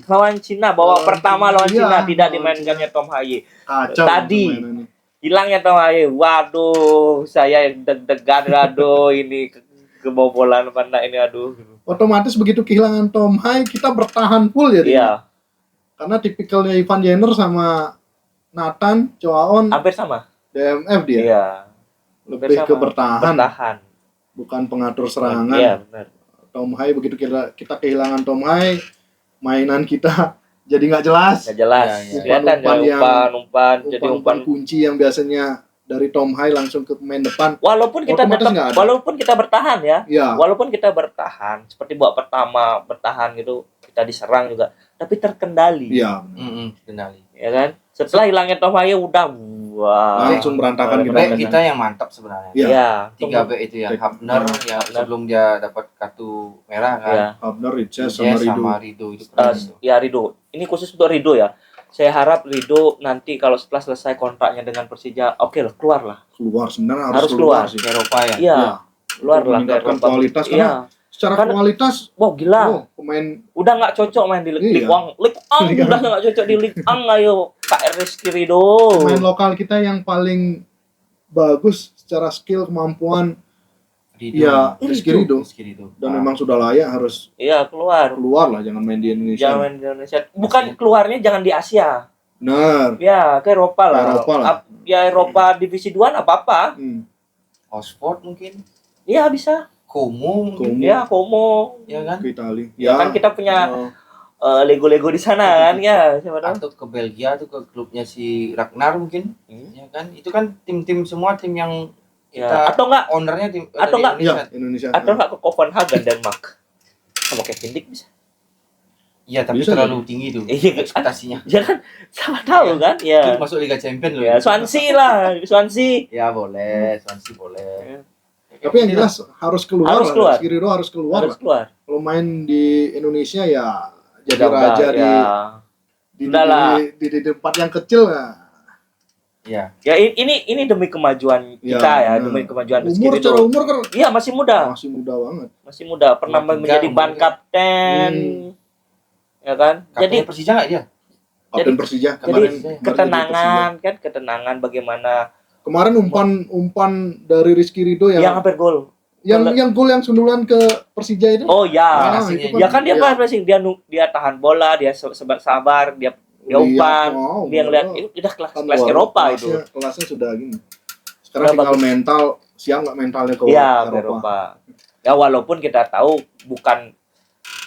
B: Lawan Cina babak
C: Lawan
B: pertama
C: Cina,
B: lawan
C: iya,
B: Cina tidak
C: lawan
B: dimainkannya Tom Haye.
C: Kacau
B: Tadi.
C: permainannya.
B: Hilangnya Tom Haye. Waduh, saya deg-degan aduh ini kebobolan mana ini aduh.
C: Otomatis begitu kehilangan Tom Haye kita bertahan full jadi.
B: Iya,
C: Karena tipikalnya Ivan Jenner sama Nathan Choaon
B: hampir sama.
C: DMF dia.
B: Iya,
C: Lebih
B: hampir
C: ke
B: sama.
C: bertahan, bukan pengatur serangan.
B: Iya, benar.
C: Tom Haye begitu kita kehilangan Tom Haye, mainan kita jadi nggak jelas.
B: Nggak jelas.
A: Iya, iya.
B: Kelihatan
C: Umpan
B: ya umpan jadi
C: Umpan
B: umpan.
C: kunci yang biasanya dari Tom Haye langsung ke pemain depan.
B: Walaupun kita
C: Otomatis nggak ada.
B: walaupun kita bertahan ya,
C: Ya,
B: walaupun kita bertahan seperti babak pertama bertahan gitu, kita diserang juga, tapi terkendali.
C: iya.
A: Kendali.
B: Ya kan? Setelah hilangnya Tom Haye udah wah.
C: Langsung berantakan kita.
A: Baik kita yang mantap sebenarnya.
C: Iya.
B: Ya,
A: 3 back itu yang
C: Back.
A: Hafner yang
B: Hafner.
A: sebelum dia dapat kartu merah kan.
B: ya.
C: Abner, Riches,
A: Jess
C: sama Rido.
A: sama Rido itu
B: Eh,
A: keren itu.
B: ya Rido. Ini khusus untuk Rido ya. Saya harap Rido nanti kalau setelah selesai kontraknya dengan Persija, oke lah, keluar lah.
C: Keluar sebenarnya
B: Harus
C: harus
B: keluar.
C: sih.
A: Ke Eropa ya.
B: Iya,
C: Iya.
B: keluar
C: Untuk
B: lah.
C: meningkatkan
B: ke Eropa.
C: kualitas,
B: Iya.
C: karena Secara
B: Karena-
C: kualitas,
B: Wah gila.
C: pemain
B: Udah nggak cocok main di
C: Iya.
B: Ligue 1. Ligue 1
C: Ligue
B: udah nggak cocok di Ligue 1. Ayo KR Rizky Rido.
C: pemain lokal kita yang paling bagus secara skill kemampuan
A: Rido.
C: ya Rizky Rido,
A: Rizky Rido.
C: dan memang sudah layak harus
B: Iya keluar.
C: keluar lah, jangan main di Indonesia.
B: Jangan main di Indonesia. Bukan keluarnya jangan di Asia.
C: Benar.
B: Ya ke Eropa lah.
C: Ke Eropa lah.
B: Ya Eropa divisi 2 nggak apa-apa.
A: Oxford mungkin.
B: Iya bisa.
A: Como mungkin.
C: Como.
B: Ya Como.
A: Ya kan?
C: Ke Itali.
B: Ya kan kita punya
C: Oh,
B: Lego-Lego di sana kan ya. Siapa tahu.
A: Atau ke Belgia atau ke klubnya si Ragnar mungkin. Ya kan? Itu kan tim-tim semua tim yang
B: Ya.
A: kita
B: Atau enggak
A: ownernya tim
B: Atau
A: dari
B: nggak?
C: iya,
A: Indonesia.
C: Indonesia.
B: atau enggak ke Copenhagen Denmark. Sama Kevin Dick bisa.
A: Iya, tapi
C: Bisa
A: terlalu tinggi tuh
B: Iya,
A: ekspektasinya.
B: Ya kan sama tahu kan
A: Itu
B: ya.
A: masuk Liga Champion loh.
B: Ya Swansea lah, Swansea.
A: Ya boleh, Swansea boleh.
C: Tapi yang jelas harus keluar.
B: Harus keluar.
C: Rizky Ridho harus keluar.
B: Harus keluar.
C: Kalau main di Indonesia ya jadi
B: Udah,
C: raja
B: ya.
C: di tempat yang kecil ya.
A: Iya.
B: Ya ini demi kemajuan kita ya, demi kemajuan Rizky
C: Umur secara
B: Ridho.
C: umur kan
B: Iya, masih muda.
C: masih muda banget.
B: Masih muda, pernah
A: Umur 3,
B: menjadi ban
A: umur
B: kapten. Ya kan? Jadi
A: Kaptennya Persija nggak dia?
C: Kapten Persija
B: jadi
C: kemarin
B: ketenangan kan, ketenangan bagaimana
C: kemarin umpan dari Rizky Ridho
B: yang
C: yang
B: hampir gol.
C: yang gol yang sundulan ke Persija itu.
B: Oh ya.
A: Ah,
C: itu
B: Ya kan dia
C: iya.
B: pressing, dia tahan bola, dia sabar, dia umpan, dia ngeliat itu udah kelas Eropa itu.
C: Kelasnya sudah gini. Sekarang tinggal mental, siap nggak mentalnya ke
B: Iya, ke
C: Eropa.
B: Eropa. Ya walaupun kita tahu bukan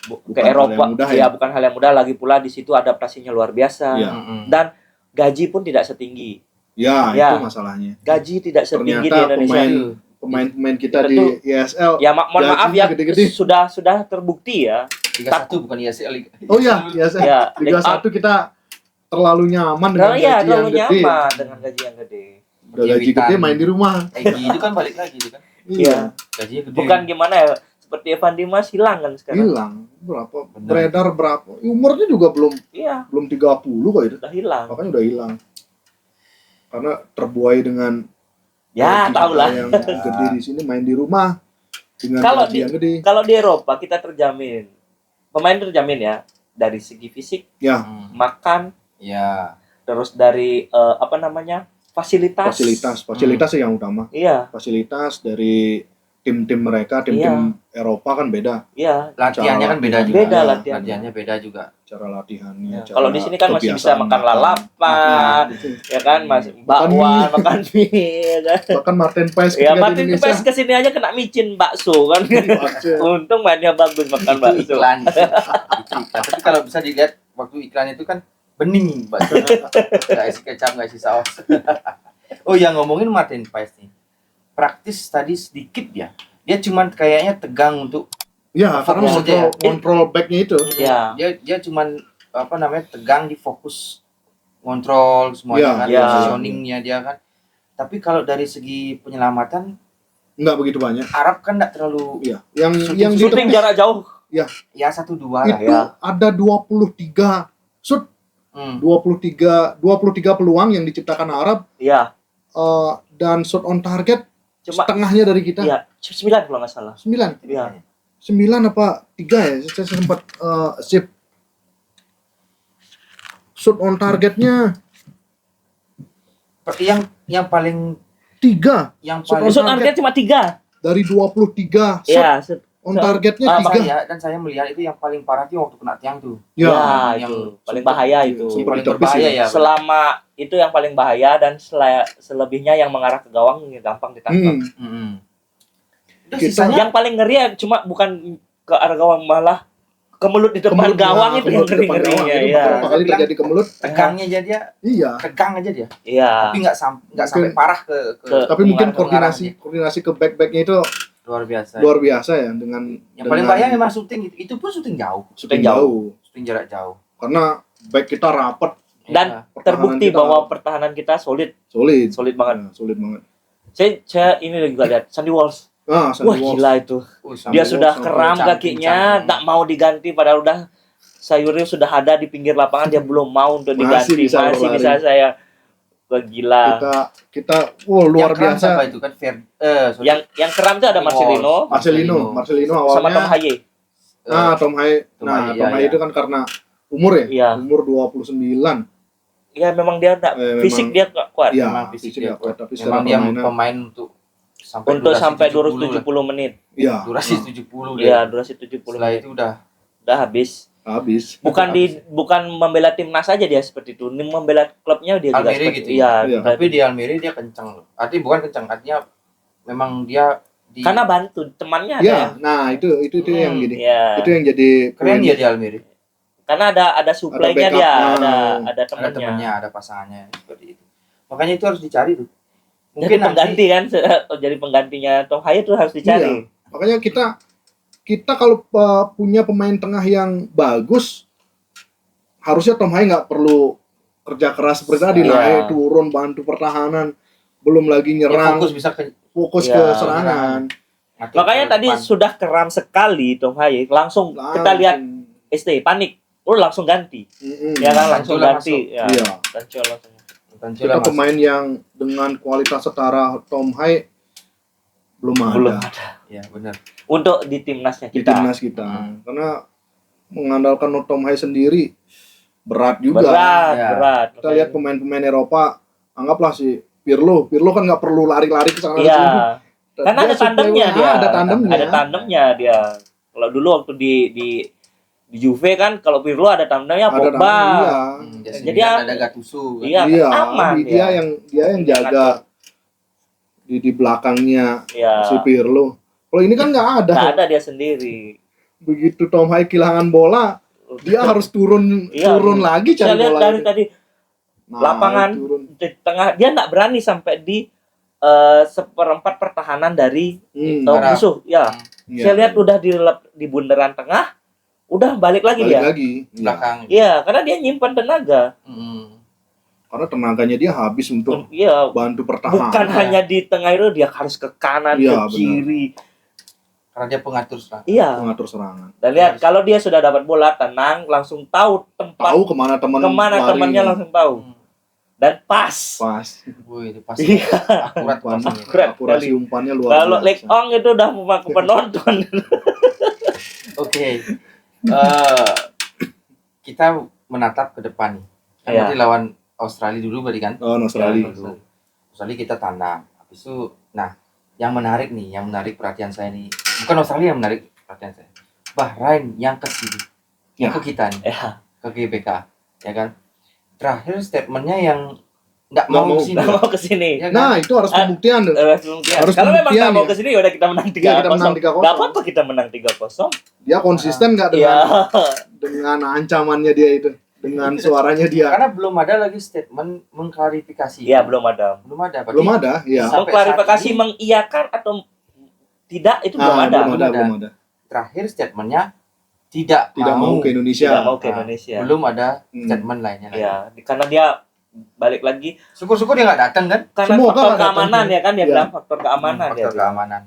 B: ke
C: Bukan hal
B: Eropa,
C: yang mudah,
B: ya bukan hal yang mudah, lagi pula di situ adaptasinya luar biasa.
C: Iya.
B: Dan gaji pun tidak setinggi.
C: Ya,
B: Ya.
C: itu masalahnya.
B: Gaji tidak setinggi di
C: Ternyata
B: Indonesia.
C: pemain kita
B: Tentu.
C: di ISL.
B: Ya mohon maaf ya,
C: gajinya gede-gede.
B: sudah terbukti ya.
A: Liga 1 bukan ISL.
C: Oh iya, ISL.
B: Ya,
C: Liga 1 kita terlalu nyaman dengan gaji yang
B: terlalu
C: gede.
B: nyaman dengan gaji yang gede.
C: Udah gaji gede main di rumah.
A: Egy itu kan balik lagi itu kan.
B: Iya.
A: Gajinya gede.
B: Bukan gimana ya, seperti Evan Dimas hilang kan sekarang.
C: Hilang berapa?
A: Benar.
C: Beredar berapa? Umurnya juga belum
B: Iya,
C: 30 kok itu.
B: udah hilang.
C: Makanya udah hilang. Karena terbuai dengan
B: Ya,
C: gaji
B: tahu lah.
C: yang gede di sini main di rumah dengan
B: Kalau
C: gaji yang gede.
B: Kalau di Eropa kita terjamin, pemain terjamin ya dari segi fisik,
C: Ya,
B: makan,
A: Ya.
B: terus dari fasilitas.
C: fasilitas yang utama.
B: Iya,
C: Fasilitas dari tim-tim mereka, tim-tim Eropa kan beda
B: iya.
A: Latihannya kan beda juga.
B: Beda
A: Ya,
B: latihannya.
A: Latihannya beda juga.
C: cara latihannya.
B: Ya,
C: cara
B: kalau di sini kan masih bisa
C: kebiasaan
B: makan lalapan, ya kan, masih bakwan, makan mie, ya kan.
C: Bahkan Martin Paes
B: Ya,
C: ketika
B: Martin
C: di Indonesia.
B: Kempes kesini aja kena micin bakso kan. Untung mainnya bagus makan
A: Itu
B: bakso.
A: iklan. Itu iklan. Tapi kalau bisa dilihat waktu iklan itu kan bening bakso. Nggak isi kecap, nggak isi saus. Oh ya, ngomongin Martin Paes nih. Praktis tadi sedikit ya. Dia cuman kayaknya tegang untuk
C: Ya, karena
A: Fokus aja ya.
C: kontrol backnya itu.
B: Ya.
A: dia cuman tegang di fokus kontrol semuanya
C: Ya,
A: kan,
B: ya.
A: positioningnya dia kan. Tapi kalau dari segi penyelamatan
C: Nggak begitu banyak.
A: Arab kan nggak terlalu
C: Iya, yang
B: Shooting
C: ditepis
B: jarak jauh.
A: ya 1-2 lah
C: itu
A: ya.
C: ada 23 shoot,
A: Hmm.
C: 23 peluang yang diciptakan Arab
B: Iya.
C: dan shot on target
B: Cuma
C: setengahnya dari kita.
B: iya, 9 kalau nggak salah.
C: 9
B: Iya.
C: 9 apa 3 ya? Saya sempat sip. Shot on targetnya
A: Yang paling
C: 3
A: yang
C: Shoot
A: paling
C: on
B: Shoot on target cuma 3.
C: dari 23 shot
B: Iya,
C: on targetnya
B: Ah,
C: 3.
A: saya melihat itu yang paling parah itu waktu kena tiang tuh.
C: Ya,
A: yang
B: itu paling bahaya itu.
C: Sempat
A: paling
C: ditepis
A: berbahaya
C: ya.
A: ya.
B: Selama itu yang paling bahaya dan selebihnya yang mengarah ke gawang gampang ditangkap.
A: Udah
C: Kita-
A: sisanya
B: Yang paling ngeri ya cuma bukan ke arah gawang, malah ke mulut di depan
C: Kemulut,
B: gawang
C: ya,
B: itu yang
C: kemulut di depan gawang.
B: ngeri-ngerinya
C: Itu
B: ya.
C: beberapa kali terjadi kemulut.
A: tegangnya aja dia,
C: Iya.
A: tegang aja dia.
B: Iya.
A: Tapi nggak sampai parah ke
C: Tapi mungkin
A: mengarah
C: koordinasi ke backnya itu
A: luar biasa.
C: luar biasa ya dengan
A: Yang paling
C: dengan
A: bahaya memang syuting itu pun syuting jauh,
C: shooting
B: jauh.
C: jauh.
A: syuting jarak jauh.
C: Karena back kita rapat,
B: Dan
A: Iya.
B: terbukti
C: kita
B: bahwa pertahanan kita solid
C: solid
B: banget.
C: Ya, solid banget.
B: Saya ini juga lihat Sandy Walsh.
C: Sandy
B: Wah,
C: Walsh.
B: gila itu.
A: Sampai
B: Dia sudah
C: sampai
B: keram
A: camping,
B: kakinya,
A: camping.
B: tak mau diganti padahal udah sayurnya sudah ada di pinggir lapangan, dia belum mau untuk
C: Masih
B: diganti.
C: bisa
B: Masih
C: berlari.
B: bisa saya. Wah, gila.
C: Kita luar
A: yang keren
C: biasa.
A: siapa itu kan sorry.
B: Yang keram itu ada Marcelino
C: Marcelino
B: sama Tom
C: awalnya.
B: Haye.
C: Tom Haye.
A: Tom
C: Nah,
A: Haye,
C: Tom
A: iya,
C: Haye
A: iya.
C: itu kan karena umur ya.
B: Iya.
C: Umur 29.
B: Ya memang dia enggak fisik
C: memang-
B: dia nggak kuat.
C: Iya,
A: Memang fisik
C: fisik
A: dia
C: nggak kuat, tapi
A: memang
C: secara
A: dia
C: permainan
A: pemain untuk
B: Untuk sampai
A: 270
B: 270 menit.
C: iya.
A: durasi
C: Nah,
A: 70
B: Iya,
A: dia.
B: durasi 70
A: Setelah
B: menit.
A: itu udah
B: Udah habis.
C: habis.
B: Bukan membela timnas saja dia seperti itu, membela klubnya dia juga
A: Almere
B: seperti
A: gitu
B: itu.
A: ya?
B: Iya,
A: Tapi di Almere dia kencang loh. Artinya bukan kencang, artinya memang dia di
B: karena bantu temannya ada.
C: Ya, nah itu yang gini.
B: Iya.
C: Itu yang jadi
A: keren
C: poin.
A: dia di Almere.
B: Karena ada supply-nya
C: Ada
B: dia,
C: backup-nya.
B: ada
A: Ada
B: temannya.
A: temannya, ada pasangannya seperti itu. Makanya itu harus dicari tuh.
B: Jadi
A: Mungkin
B: pengganti kan, jadi penggantinya Tom Haye itu harus dicari.
C: Makanya kita kalau punya pemain tengah yang bagus, harusnya Tom Haye nggak perlu kerja keras seperti tadi,
B: Iya.
C: naik turun bantu pertahanan. belum lagi
A: Ya,
C: nyerang,
A: fokus bisa ke
C: fokus
B: Ya,
C: ke serangan.
A: ngatur
B: Makanya
A: ke
B: tadi
A: depan.
B: sudah keram sekali Tom Haye, langsung kita lihat ST panik, langsung ganti. Ya kan langsung
A: Cancelo
B: ganti. Ya.
C: Iya.
B: Cancelo langsung.
A: Cancelo
C: Kita
A: masuk.
C: pemain yang dengan kualitas setara Tom Haye belum
B: Belum
C: ada
B: ada.
A: Ya, benar.
B: Untuk di timnasnya
C: di
B: kita.
C: timnas kita. Karena mengandalkan Tom Haye sendiri berat juga.
B: Berat,
A: Ya.
B: berat.
C: Kita lihat pemain-pemain Eropa, anggaplah si Pirlo kan nggak perlu lari-lari ke sana
B: Iya.
C: sini.
B: Karena ada
C: Dia
B: tandemnya
C: supply-
B: dia.
C: ada tandemnya.
B: Ada tandemnya dia. Kalau dulu waktu di Juve kan kalau Pirlo ada tandemnya
C: Ada
B: Pogba.
C: tandemnya,
A: Jadi
B: Jadi
A: ada Gattuso. Kan?
B: Iya,
C: iya.
B: aman
C: dia yang
B: Dia
C: jaga di belakangnya
B: Iya.
C: si Pirlo. Kalau ini kan nggak ada.
B: Nggak ada dia sendiri.
C: Begitu Tom Haye kehilangan bola, dia harus turun
B: Iya.
C: lagi
B: Saya
C: cari
B: lihat
C: bola.
B: dari tadi lapangan
C: turun.
B: di tengah dia nggak berani sampai di seperempat pertahanan dari
A: Arab.
B: musuh. Ya,
C: Iya.
B: saya lihat udah di bundaran tengah, udah balik lagi
C: balik
B: dia.
C: lagi.
A: Belakang.
B: Iya, karena dia nyimpan tenaga.
C: Karena tenaganya dia habis untuk
B: Iya,
C: bantu pertahanan.
B: bukan hanya di tengah itu, dia harus ke kanan,
C: Iya,
B: ke kiri.
A: Karena dia pengatur serangan.
B: Iya.
C: Mengatur serangan.
B: Dan lihat kalau dia sudah dapat bola, tenang, langsung tahu tempat
C: Tahu kemana
B: temannya
C: larinya.
B: langsung tahu. Dan pas.
C: Pas.
A: Wih, itu pas.
B: Iya.
A: Akurat
C: Umpan-
A: pasangnya.
B: Akurat
C: akurasi
B: sekali.
C: umpannya luar
B: Kalau
C: biasa.
B: Leg Ong itu udah memaku penonton.
A: Oke. Kita menatap ke depan nih. Kan
B: Iya.
A: nanti lawan Australia dulu berarti kan?
C: Lawan Australia.
A: Dulu. Australia kita tandang. Habis itu, nah, yang menarik perhatian saya nih. Bukan Australia yang menarik perhatian saya. Bahrain yang ke sini. Yang ke kita nih.
B: Ya.
A: Ke GBK. Ya kan? Terakhir statementnya yang nggak
C: Nggak
A: mau
C: mau.
A: ke sini.
B: Nggak mau ke sini.
A: Ya kan?
C: Nah, itu harus pembuktian. Harus
B: Kalau memang
C: pembuktian
B: nggak mau
C: ya.
B: ke sini, udah kita menang 3-0.
C: Iya, kita menang 3-0.
B: Nggak apa-apa kita menang 3-0.
C: Dia konsisten nggak
B: Iya.
C: dengan ancamannya dia itu, dengan suaranya dia.
A: Karena belum ada lagi statement mengklarifikasi.
B: Iya, belum ada.
A: Belum ada. Berarti
C: Belum ada, ya.
A: Sampai
B: Mengklarifikasi
A: saat ini-
B: mengiyakan atau tidak itu belum ada.
C: Belum ada.
A: terakhir statementnya tidak
C: Mau ke Indonesia.
B: Tidak mau ke Indonesia.
A: Belum ada
C: Hmm.
A: statement lainnya. lagi.
B: Ya, karena dia balik lagi
A: Syukur-syukur dia nggak datang kan?
B: karena
C: Semoga
B: faktor
C: nggak datang.
B: keamanan ya kan dia
C: Iya.
B: bilang faktor keamanan dia
A: Faktor
B: bilang.
A: keamanan.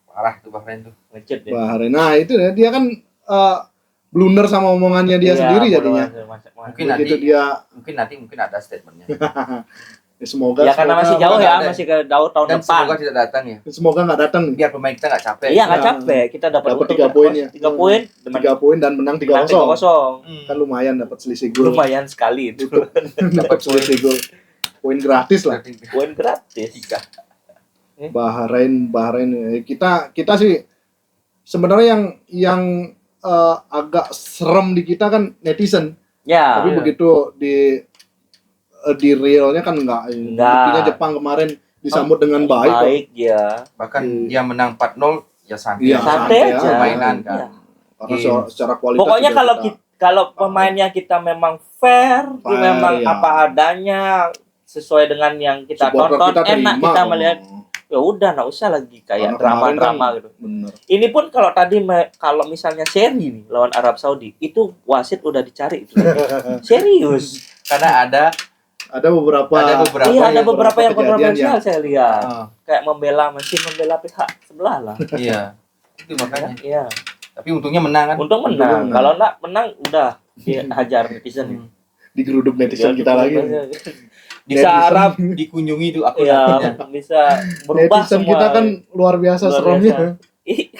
A: Parah tuh Bahrain tuh.
B: Ngejet dia.
C: Bahrain. Nah, itu dia kan blunder sama omongannya dia
B: Iya,
C: sendiri
B: bodoh
C: jadinya.
B: macam-macam.
A: Mungkin
C: Begitu
A: nanti mungkin ada statementnya.
C: semoga
B: Ya karena masih jauh
A: nggak
B: ya,
A: ada.
B: masih ke tahun
A: Dan
B: depan.
A: semoga tidak datang ya.
C: semoga nggak datang.
A: Biar pemain kita nggak capek.
B: Iya nggak
C: Ya.
B: capek, kita dapat
C: Dapat
B: untung
C: 3 poin ya.
B: 3 poin,
C: 3 poin dan menang 3-0.
B: 3-0.
C: Kan lumayan dapat selisih gol.
B: Lumayan sekali itu.
C: Dapat selisih gol. Poin gratis lah.
B: Poin gratis.
C: Bahrain kita sih sebenarnya yang agak serem di kita kan netizen.
B: Ya.
C: Tapi begitu di realnya kan enggak. Buktinya Jepang kemarin disambut dengan baik kok.
B: Baik ya.
A: Bahkan dia menang 4-0 ya santai.
C: Iya,
B: Santai aja.
A: Permainan kan.
B: Iya.
C: Karena
A: Games.
C: secara kualitas
B: Pokoknya
C: juga
B: kalau pemainnya kita memang fair,
C: Fair,
B: memang
C: ya.
B: apa adanya sesuai dengan yang kita
C: supporter
B: tonton,
C: kita
B: enak
C: terima
B: kita
C: kok.
B: melihat. Ya udah, nggak usah lagi kayak
C: Karena kemarin
B: drama-drama
C: kan
B: gitu.
C: Bener.
B: Ini pun kalau tadi kalau misalnya seri nih lawan Arab Saudi, itu wasit udah dicari itu. Serius.
A: Karena ada
C: Ada
B: Iya, ada beberapa yang
C: kejadian
B: kontroversial saya lihat.
A: oh,
B: Kayak membela pihak sebelah lah.
A: iya. Itu makanya.
B: Iya.
A: Tapi untungnya menang kan.
B: Untung
C: Untung
B: menang.
C: menang.
B: Kalau enggak menang udah dihajar netizen.
C: digeruduk netizen kita lagi.
A: Bisa
C: Netizen.
A: Arab dikunjungi itu aku
B: Ya, bisa berubah
C: Netizen
B: semua.
C: kita kan luar biasa
B: Luar
C: seremnya.
B: Ih,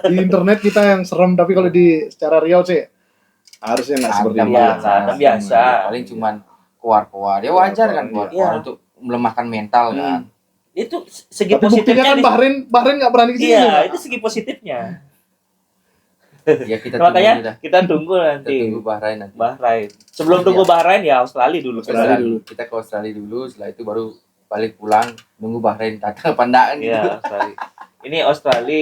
C: Di internet kita yang serem, tapi kalau di secara real sih harusnya nggak seperti
A: Ada
C: itu.
B: biasa, ada biasa.
A: Paling cuman keluar-keluar. Ya wajar kan keluar-keluar
B: Iya.
A: untuk melemahkan mental kan.
B: itu segi
C: Tapi buktinya
B: positifnya
C: kan Bahrain nggak berani kesini.
B: Iya,
C: Pak.
B: itu segi positifnya.
A: Ya kita tunggu
B: Makanya
A: aja dah.
B: kita tunggu
A: Kita
B: nanti
A: tunggu Bahrain nanti.
B: Bahrain. Sebelum tunggu Bahrain ya Australia dulu.
C: Australia dulu.
A: Kita ke Australia dulu, setelah itu baru balik pulang nunggu Bahrain datang apa enggak kan gitu.
B: Iya, Australia. Ini Australia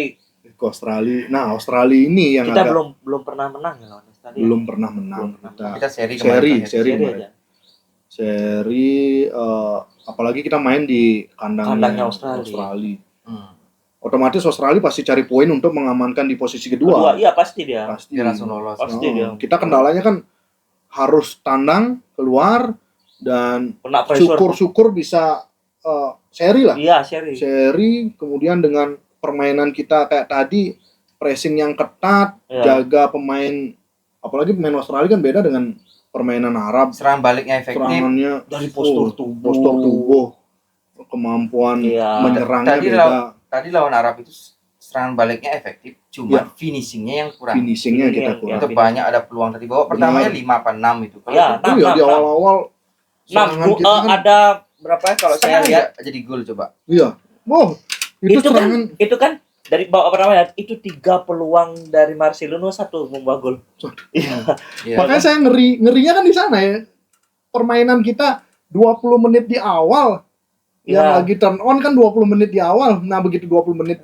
C: Ke Australia. Nah, Australia ini yang
B: kita
C: agak
B: belum pernah menang ya lawan Australia.
C: belum pernah menang.
B: Belum pernah.
C: Kita
A: Kita seri
C: Seri.
A: kemarin.
B: Seri
C: kemarin.
B: aja.
C: seri apalagi kita main di
B: Kandangnya
C: kandangnya
B: Australia.
A: Hmm.
C: Otomatis Australia pasti cari poin untuk mengamankan di posisi
B: Kedua,
C: kedua.
B: iya pasti dia.
C: Pasti.
A: Dia langsung lolos.
B: Pasti
C: Oh,
B: dia.
C: kita kendalanya kan harus tandang keluar dan
B: Kena pressure.
C: syukur-syukur bisa seri lah.
B: Iya, seri.
C: Seri, kemudian dengan permainan kita kayak tadi, pressing yang ketat,
B: Iya.
C: jaga pemain, apalagi pemain Australia kan beda dengan permainan Arab.
A: Serangan baliknya efektif.
C: Serangannya
B: Dari postur tubuh.
C: postur tubuh, kemampuan
B: Iya.
C: menyerangnya
A: Tadi
C: beda,
A: Tadi lawan Arab itu serangan baliknya efektif, cuma finishingnya yang kurang.
C: finishingnya kita
B: Finishing
C: kurang.
A: Itu banyak ada peluang tadi babak pertamanya 5 apa 6 itu. Kalau
B: Ya,
A: itu
C: Iya, di awal-awal serangan kita kan,
B: ada berapa ya kalau saya
A: setengah
B: lihat?
A: jadi gol coba.
C: iya, wow, itu serangan.
B: Itu kan dari babak pertama ya, itu 3 peluang dari Marcelino, 1 membuat gol. Iya.
A: Iya.
C: Makanya saya ngerinya kan di sana ya. Permainan kita 20 menit di awal, yang
B: Iya.
C: lagi turn on kan 20 menit di awal. Nah, begitu 20 menit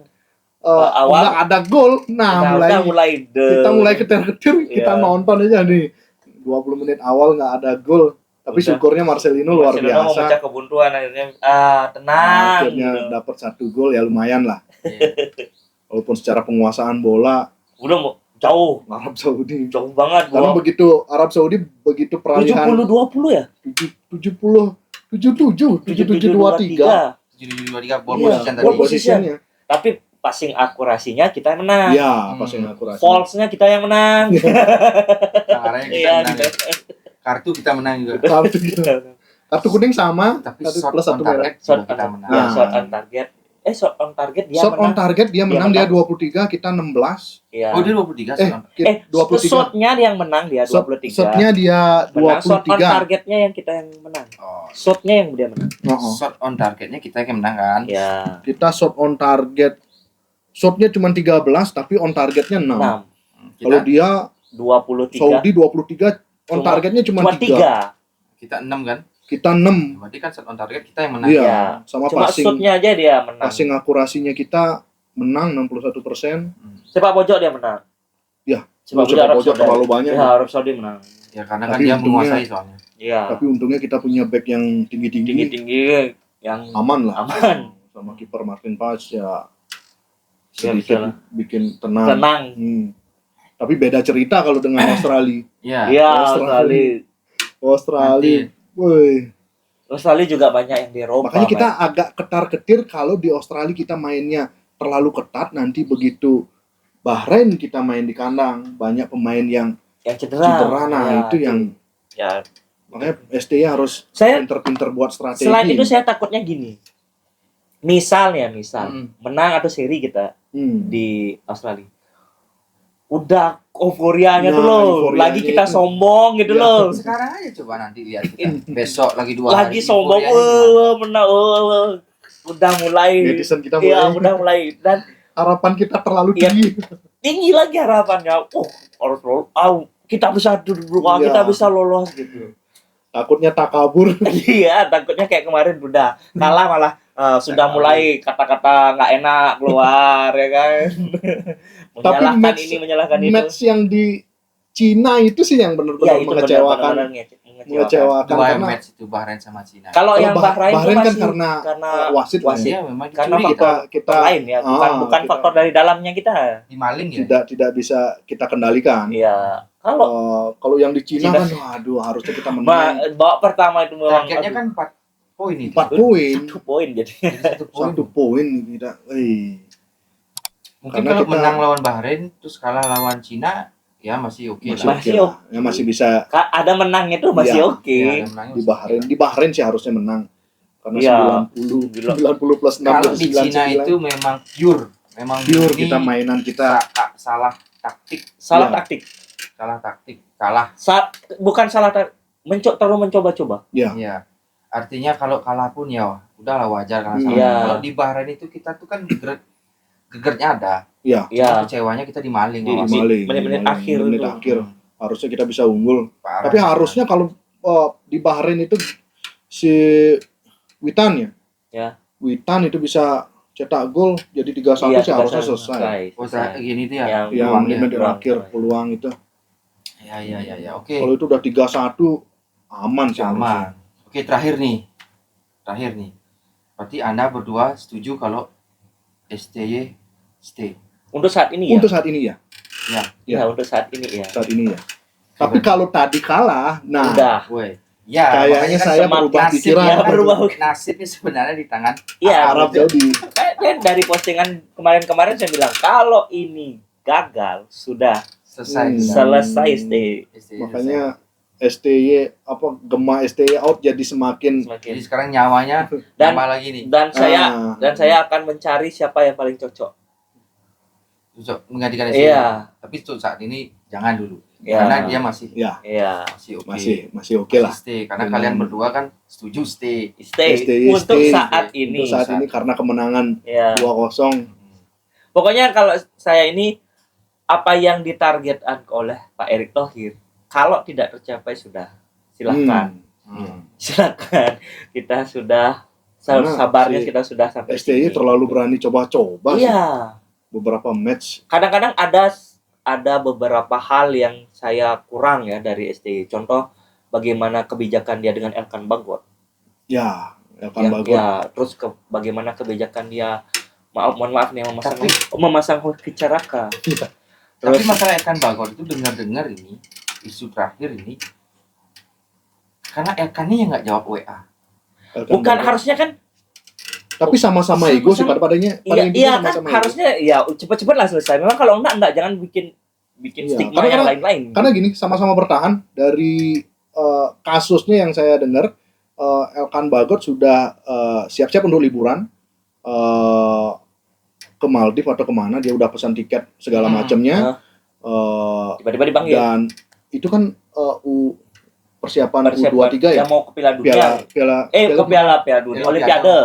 B: Awal.
C: nggak ada gol, nah
B: Udah
C: kita mulai ketir-ketir, kita
B: Iya.
C: nonton aja nih. 20 menit awal nggak ada gol, tapi
B: Udah.
C: syukurnya Marcelino luar
B: Marcelino
C: biasa.
B: memecah kebuntuan akhirnya. Tenang.
C: Akhirnya
B: Gitu.
C: dapat 1 gol ya lumayan lah.
A: Iya.
C: Walaupun secara penguasaan bola
B: Udah jauh
C: Arab Saudi.
B: banget
C: Karena
B: gua.
C: begitu Arab Saudi begitu peralihan
B: 70-20 ya?
C: 70 77 77-23
A: 7-7-2-3 ball
B: Iya,
A: position tadi.
B: ball
C: ball posisinya.
B: Tapi passing akurasinya kita yang menang.
C: Iya, passing akurasi.
B: False-nya kita yang menang.
A: Caranya kita
B: Iya,
A: menang. Kartu kita menang juga.
C: Kartu kuning sama,
A: Tapi
C: kartu
A: shot
C: plus
A: on
C: 1 merah.
A: target
B: Shot
A: juga kita
B: on,
A: menang.
B: ya,
C: Nah.
B: shot on target. Shot on target dia
C: Shot on
B: menang.
C: target dia menang, dia
B: menang.
C: 23, kita 16.
B: Iya.
A: Oh, dia 23 shot on.
C: 23.
B: Shotnya dia yang menang, dia 23.
C: Shotnya dia
B: Menang. Shot on
C: 23.
B: targetnya yang kita yang menang.
A: Oh,
B: Shotnya yang dia menang.
C: Oh,
A: shot on targetnya kita yang menang kan?
B: Ya.
C: kita shot on target. Shotnya cuma 13, tapi on targetnya 6.
B: 6.
C: Kalau
A: Kita
C: dia
B: 23.
C: Saudi 23, on targetnya cuma 3.
B: 3.
A: kita 6 kan?
C: Kita 6.
A: Berarti kan shot on target kita yang menang.
C: Iya,
B: Ya.
C: sama
B: Cuma
C: passing.
B: shotnya aja dia menang.
C: Passing akurasinya kita menang 61%.
B: Sepak pojok dia menang.
C: Ya,
B: Sepak pojok
C: sepak
B: Arab
C: pojok
B: Saudi.
C: terlalu banyak.
B: Ya, Arab Saudi menang.
A: Ya karena kan
C: Tapi
A: dia
C: untungnya-
A: menguasai soalnya.
B: Iya.
C: Tapi untungnya kita punya back yang tinggi-tinggi,
B: Tinggi-tinggi yang
C: aman lah.
B: aman.
C: Sama kiper Martin Paz ya
B: Ya,
C: sedikit
B: bisa lah.
C: bikin tenang.
B: Tenang.
C: Tapi beda cerita kalau dengan Australia.
A: Iya.
B: Iya,
C: Australia.
B: Australia.
C: Australia, woi.
B: Australia juga banyak yang di Eropa.
C: Makanya kita agak ketar-ketir kalau di Australia kita mainnya terlalu ketat, nanti begitu Bahrain kita main di kandang, banyak pemain yang
B: yang cedera.
C: cedera. Nah,
B: Ya,
C: itu yang
B: ya.
C: makanya STY harus
B: Saya
C: pinter-pinter buat strategi.
B: selain itu saya takutnya gini. Misal
A: Hmm.
B: menang atau seri kita
C: Hmm.
B: di Australia. Udah euforianya
C: Nah,
B: tuh loh.
C: euforianya
B: Lagi kita
C: itu.
B: sombong gitu
C: Ya.
B: loh.
A: Sekarang aja coba nanti lihat kita. Besok lagi 2
B: Lagi
A: hari.
B: sombong,
A: euforianya
B: menang, udah mulai.
C: Netizen kita
B: Iya,
C: mulai
B: udah mulai dan
C: harapan kita terlalu
B: Iya.
C: tinggi.
B: tinggi lagi harapannya. Kita bisa duduk,
C: Iya.
B: kita bisa lolos gitu.
C: Takutnya takabur.
B: Iya, takutnya kayak kemarin udah kalah malah sudah mulai kata-kata nggak enak keluar ya kan. Menyalahkan
C: match-
B: ini, menyalahkan itu.
C: Match yang di Cina itu sih yang
B: Ya,
C: benar-benar
B: itu
C: mengecewakan.
B: mengecewakan.
C: Mengecewakan
A: Dua
C: karena
A: match itu Bahrain sama Cina.
B: Kalau
C: Kalau
B: yang Bahrain,
C: Bahrain
B: itu
C: kan
B: masih
C: karena wasit lah
B: wasit.
C: ya.
A: Iya, memang
B: Karena
A: dicuri
B: faktor,
A: kita.
B: faktor lain ya, bukan
C: kita-
B: faktor dari dalamnya kita.
A: Dimaling ya.
C: tidak bisa kita kendalikan.
B: Iya. Kalau
C: Kalau yang di Cina
B: Cina-
C: kan waduh harusnya kita menang
B: babak pertama itu memang
A: Targetnya kan 4 poin itu.
C: 4 poin.
B: 1 poin jadi.
A: 1 poin.
C: 1 poin kita.
A: Mungkin
C: Karena
A: kalau
C: kita-
A: menang lawan Bahrain terus kalah lawan Cina ya masih oke
C: Masih
A: lah.
C: oke lah. Ya masih bisa
B: Ada menangnya tuh masih
C: Iya,
B: oke.
A: Ya, ada menangnya
C: di
A: masih
C: Bahrain.
A: oke.
C: Di Bahrain sih harusnya menang. Karena
B: Iya.
C: 90 plus 6
A: Kalau di
C: 99.
A: Cina itu memang pure
C: pure
A: murni
C: kita mainan kita.
A: salah taktik,
B: Salah
C: Iya.
B: taktik.
A: kalah.
B: Bukan salah taktik. Terlalu mencoba-coba.
A: Iya. Artinya kalau kalah pun ya udahlah wajar karena salah.
B: Iya.
A: Kalau di Bahrain itu kita tuh kan gegernya ada.
C: Iya,
B: Ya.
A: Kecewanya kita dimaling
B: Di-
A: sama
B: di-
C: maling.
B: menit-menit
C: Maling.
B: akhir
C: Menit
B: itu.
C: akhir. Harusnya kita bisa unggul.
A: Parah.
C: Tapi harusnya kalau di Bahrain itu si Witan ya.
B: Ya.
C: Witan itu bisa cetak gol jadi 3-1
B: Iya,
C: sih harusnya
B: 3-1
C: selesai.
A: Oh, gini tuh ya.
B: Yang
C: Yang
A: peluangnya.
C: di menit
B: peluang.
C: akhir peluang itu.
A: Ya. Oke.
C: Kalau itu udah 3-1 aman sih harusnya.
A: Sama. Oke, terakhir nih. Berarti Anda berdua setuju kalau STY stay.
B: Untuk saat ini ya.
C: Untuk saat ini ya.
B: Ya, untuk saat ini ya.
C: Saat ini ya. Tapi kalau tadi kalah, nah
B: Udah.
A: Woi. Ya,
C: Kayaknya
A: makanya kan
C: saya berubah
A: nasibnya
C: pikiran.
A: kan
B: Berubah.
A: nasibnya sebenarnya di tangan
B: Iya,
C: Arab Saudi.
B: Kayak dari postingan kemarin-kemarin saya bilang kalau ini gagal sudah
A: selesai.
C: Hmm.
B: selesai stay.
C: Makanya STY Gema STY out jadi semakin
A: Jadi sekarang nyawanya
B: Dan-
A: nambah lagi nih.
B: dan saya akan mencari siapa yang paling cocok.
A: Cocok menggantikan STY.
B: Iya.
A: Tapi untuk saat ini jangan dulu.
B: Iya.
A: Karena dia masih
B: Iya,
A: masih oke.
C: oke lah.
A: Stay. Karena
C: Dengan-
A: kalian berdua kan setuju stay.
B: stay
C: STY
B: untuk
C: stay.
B: saat ini.
C: Untuk saat ini karena kemenangan
B: Ya.
C: 2-0.
B: Pokoknya kalau saya ini apa yang ditargetkan oleh Pak Erick Thohir, kalau tidak tercapai sudah silakan. Silakan. Kita sudah
C: Karena
B: sabarnya
C: si
B: kita sudah sampai
C: STY
B: sini.
C: terlalu berani coba-coba sih.
B: Iya.
C: Beberapa match.
B: Kadang-kadang ada beberapa hal yang saya kurang ya dari STY. Contoh bagaimana kebijakan dia dengan Elkan Bagot.
C: Ya, Elkan Bagot.
B: Ya, terus bagaimana kebijakan dia mohon maaf nih memasang Hicaraka.
A: Tapi masalah Elkan Bagot itu dengar-dengar ini isu terakhir ini karena Elkannya yang nggak jawab WA.
C: Elkan
B: Bukan
C: Bagot.
B: harusnya kan.
C: Tapi sama-sama ego sih padanya.
B: Iya kan harusnya ya cepet-cepet lah selesai. Memang kalau enggak jangan bikin
C: Iya,
B: stigma
C: karena-
B: yang lain-lain.
C: Karena gini, sama-sama bertahan dari kasusnya yang saya dengar, Elkan Bagot sudah siap-siap untuk liburan ke Maldives atau kemana, dia udah pesan tiket segala macamnya.
B: Tiba-tiba dipanggil.
C: Dan itu kan persiapan U23 ya,
B: Yang mau ke Piala Dunia. Piala Dunia.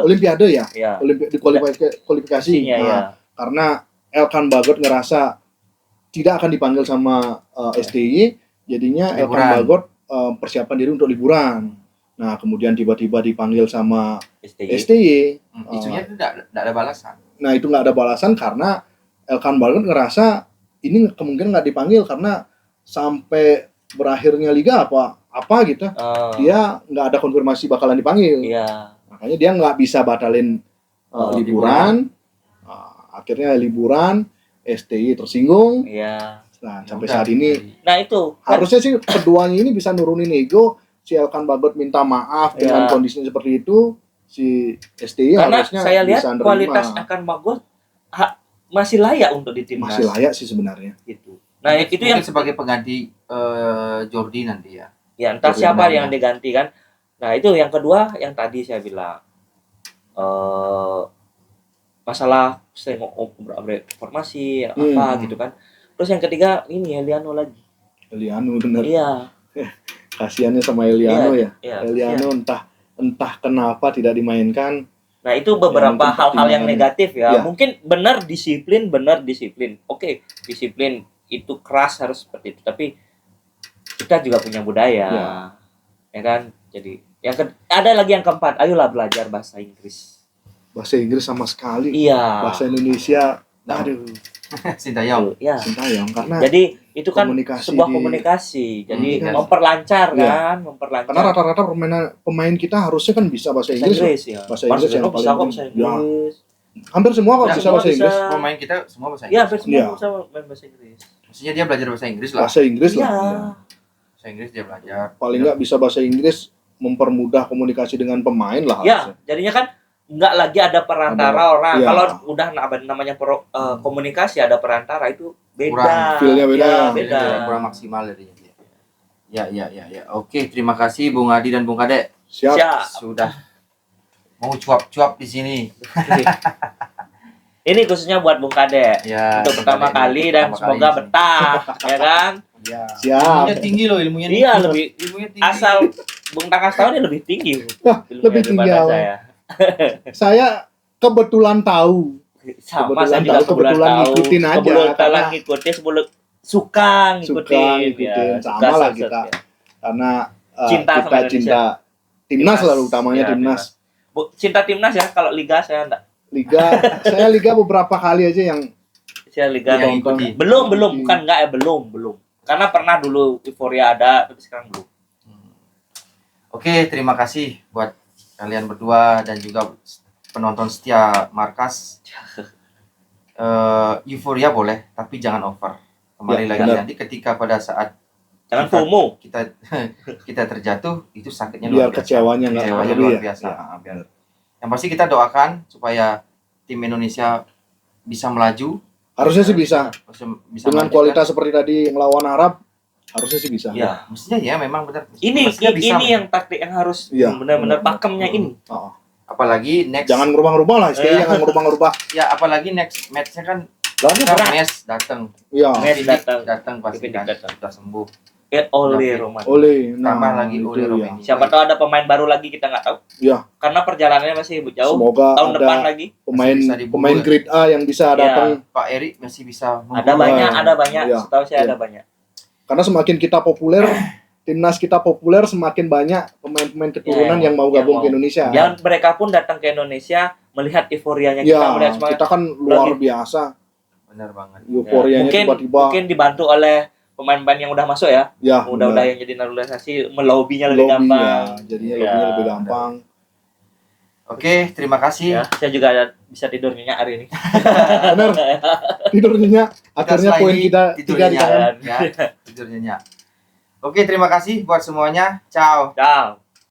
C: Olimpiade ya,
B: Ya.
C: di kualifikasi.
B: Pastinya, ya.
C: Karena Elkan Bagot ngerasa tidak akan dipanggil sama STY, jadinya
A: Liburan.
C: Elkan Bagot persiapan diri untuk liburan. Nah, kemudian tiba-tiba dipanggil sama STY.
A: Isunya itu tidak ada balasan.
C: Nah, itu nggak ada balasan karena Elkan Bagot ngerasa ini kemungkinan nggak dipanggil karena sampai berakhirnya liga apa gitu, dia nggak ada konfirmasi bakalan dipanggil.
B: Iya.
C: Makanya dia nggak bisa batalin liburan. Akhirnya liburan, STY tersinggung.
B: Iya.
C: Nah, sampai saat ini
B: Nah, itu kan
C: harusnya sih keduanya ini bisa nurunin ego. Si Elkan Bagot minta maaf dengan kondisinya seperti itu. Si STY
B: karena
C: harusnya
B: saya lihat
C: bisa nerima.
B: kualitas Elkan Bagot masih layak untuk di timnas.
C: Masih layak sih sebenarnya.
B: Gitu. Nah, itu
A: Mungkin
B: yang
A: sebagai pengganti Jordi nanti ya.
B: ya entah
C: Jordi
B: siapa
C: Amat,
B: yang diganti kan. Nah, itu yang kedua yang tadi saya bilang masalah saya mau informasi apa gitu kan. Terus yang ketiga ini Eliano lagi.
C: Eliano bener.
B: Iya.
C: Kasiannya sama Eliano ya.
B: Iya.
C: Eliano entah kenapa tidak dimainkan.
B: Nah, itu beberapa
C: mungkin
B: hal-hal yang
C: pertimbangannya.
B: negatif ya.
C: Iya.
B: Mungkin benar disiplin. Oke, disiplin itu keras harus seperti itu, tapi kita juga punya budaya.
C: Iya.
B: Ya kan? Jadi ada lagi yang keempat, ayolah belajar bahasa Inggris.
C: Bahasa Inggris sama sekali.
B: Iya.
C: Bahasa Indonesia, aduh,
A: Sintayong.
B: Iya.
C: Sintayong karena
B: Jadi itu kan
C: komunikasi
B: sebuah
C: di-
B: komunikasi. Jadi
C: Iya.
B: memperlancar
C: Iya.
B: kan, memperlancar.
C: karena rata-rata pemain kita harusnya kan bisa bahasa
B: bahasa
C: Inggris.
B: Inggris ya.
C: Bahasa Inggris yang
B: bisa kok
C: paling
B: bahasa
C: penting. Ya.
B: Inggris.
C: Hampir semua kok
A: Ya,
C: bisa
B: semua
C: bahasa Inggris.
B: bisa.
A: Pemain kita semua bahasa
B: Iya,
A: Inggris.
B: hampir semua
C: Iya.
B: bisa main bahasa Inggris.
A: Maksudnya dia belajar bahasa Inggris lah.
C: Bahasa Inggris
B: Iya.
C: lah. Ya.
A: Bahasa Inggris dia belajar.
C: Paling nggak bisa bahasa Inggris, mempermudah komunikasi dengan pemain lah.
B: Ya,
C: harusnya.
B: jadinya kan nggak lagi ada perantara
C: Ada-
B: orang.
C: iya.
B: Kalau udah namanya komunikasi ada perantara itu beda.
A: Kurang.
C: Feel-nya beda.
B: Ya,
A: Jadi
B: beda.
A: kurang maksimal dari dia. Ya. Oke, terima kasih Bung Adi dan Bung Kade.
C: Siap.
B: Siap.
A: Sudah mau cuap-cuap di sini.
B: Ini khususnya buat Bung Kade.
A: Ya.
B: Untuk pertama kali dan semoga betah, ya kan?
A: Ya.
C: Siap.
A: Ilmunya tinggi loh, ilmunya.
B: Iya, lebih
A: ilmunya tinggi.
B: asal Bung Takas tahu dia lebih tinggi.
C: Wah,
B: ilmunya
C: lebih tinggi
B: daripada
C: awal.
B: saya.
C: Saya kebetulan tahu.
B: Sama
C: Kebetulan
B: saya juga
C: tahu, kebetulan ngikutin aja,
B: Kebetulan
C: karena-
B: ngikutin sebelum suka ngikutin.
C: ngikutin.
B: Ya,
C: Sama
B: suka
C: lah
B: sukses,
C: kita.
B: ya.
C: Karena
B: Cinta sama
C: kita
B: Indonesia.
C: cinta timnas
B: Timnas.
C: lalu utamanya
B: Ya,
C: timnas.
B: Cinta timnas ya, kalau liga saya enggak.
C: Liga, saya liga beberapa kali aja yang
B: Saya liga
A: Yang
B: nonton.
A: ikuti.
B: Belum,
C: Ikuti.
B: bukan enggak ya, belum. Karena pernah dulu euforia ada, tapi sekarang belum.
A: Oke, terima kasih buat kalian berdua dan juga penonton setia Markas. Euforia boleh, tapi jangan over. Kembali
C: Ya,
A: lagi
C: benar.
A: nanti ketika pada saat
B: Jangan FOMO.
A: kita terjatuh, itu sakitnya
C: Biar
A: luar biasa.
C: kecewanya nggak
A: Kecewanya
C: lebih
A: luar
C: ya.
A: biasa. Yang pasti kita doakan supaya tim Indonesia bisa melaju.
C: Harusnya sih bisa.
A: Bisa
C: Dengan
A: melanjutkan.
C: kualitas seperti tadi ngelawan Arab, harusnya sih bisa.
A: Ya, mestinya ya memang benar.
B: Ini
A: Mestinya bisa.
B: yang taktik yang harus
C: Iya.
B: benar-benar pakemnya ini.
C: Oh.
A: Apalagi next.
C: Jangan ngerubah-ngerubah lah, jangan ngerubah-ngerubah.
A: Ya, apalagi next match-nya kan
B: Lawannya
A: kan
B: berat.
A: Mes datang.
C: Iya.
B: Mes
A: datang pasti
B: David
A: kan
B: datang.
A: sudah sembuh.
B: Oleh Roman.
C: Oleh.
A: Tambah lagi
C: itu
A: oleh
C: ya.
A: Romeni.
B: Siapa tahu ada pemain baru lagi, kita nggak tahu.
C: Iya.
B: Karena perjalanannya masih jauh.
C: Semoga
B: Tahun
C: ada
B: depan lagi.
C: pemain
A: Masih bisa diburu
C: pemain
A: ya.
C: grade A yang bisa
B: Iya.
C: datang.
A: Pak Erik masih bisa
B: Ada
A: memburu.
B: banyak.
C: Iya.
B: Setahu saya
C: Iya.
B: ada banyak.
C: Karena semakin kita populer, timnas kita populer, semakin banyak pemain-pemain keturunan
B: Iya,
C: yang mau
B: yang
C: gabung
B: mau.
C: ke Indonesia.
B: Dan mereka pun datang ke Indonesia melihat euforianya kita,
C: Ya,
B: melihat semangat.
C: kita kan luar
B: Lagi.
C: biasa.
A: Benar banget.
C: Euforianya tiba-tiba.
B: mungkin dibantu oleh pemain-pemain yang udah masuk ya.
C: Ya,
B: Udah yang jadi naturalisasi, melobinya lebih
C: lobby,
B: gampang.
C: ya, jadinya
B: Ya,
C: lobbynya lebih gampang.
A: Oke, terima kasih.
B: Ya, saya juga bisa tidur nyenyak hari ini.
C: Benar. Tidurnya akhirnya
A: setelah
C: poin
A: ini
C: kita
A: tidur
C: 3 di
A: nyenyak,
C: tangan.
A: ya. Tidur nyenyak. Oke, terima kasih buat semuanya. Ciao.
B: Ciao.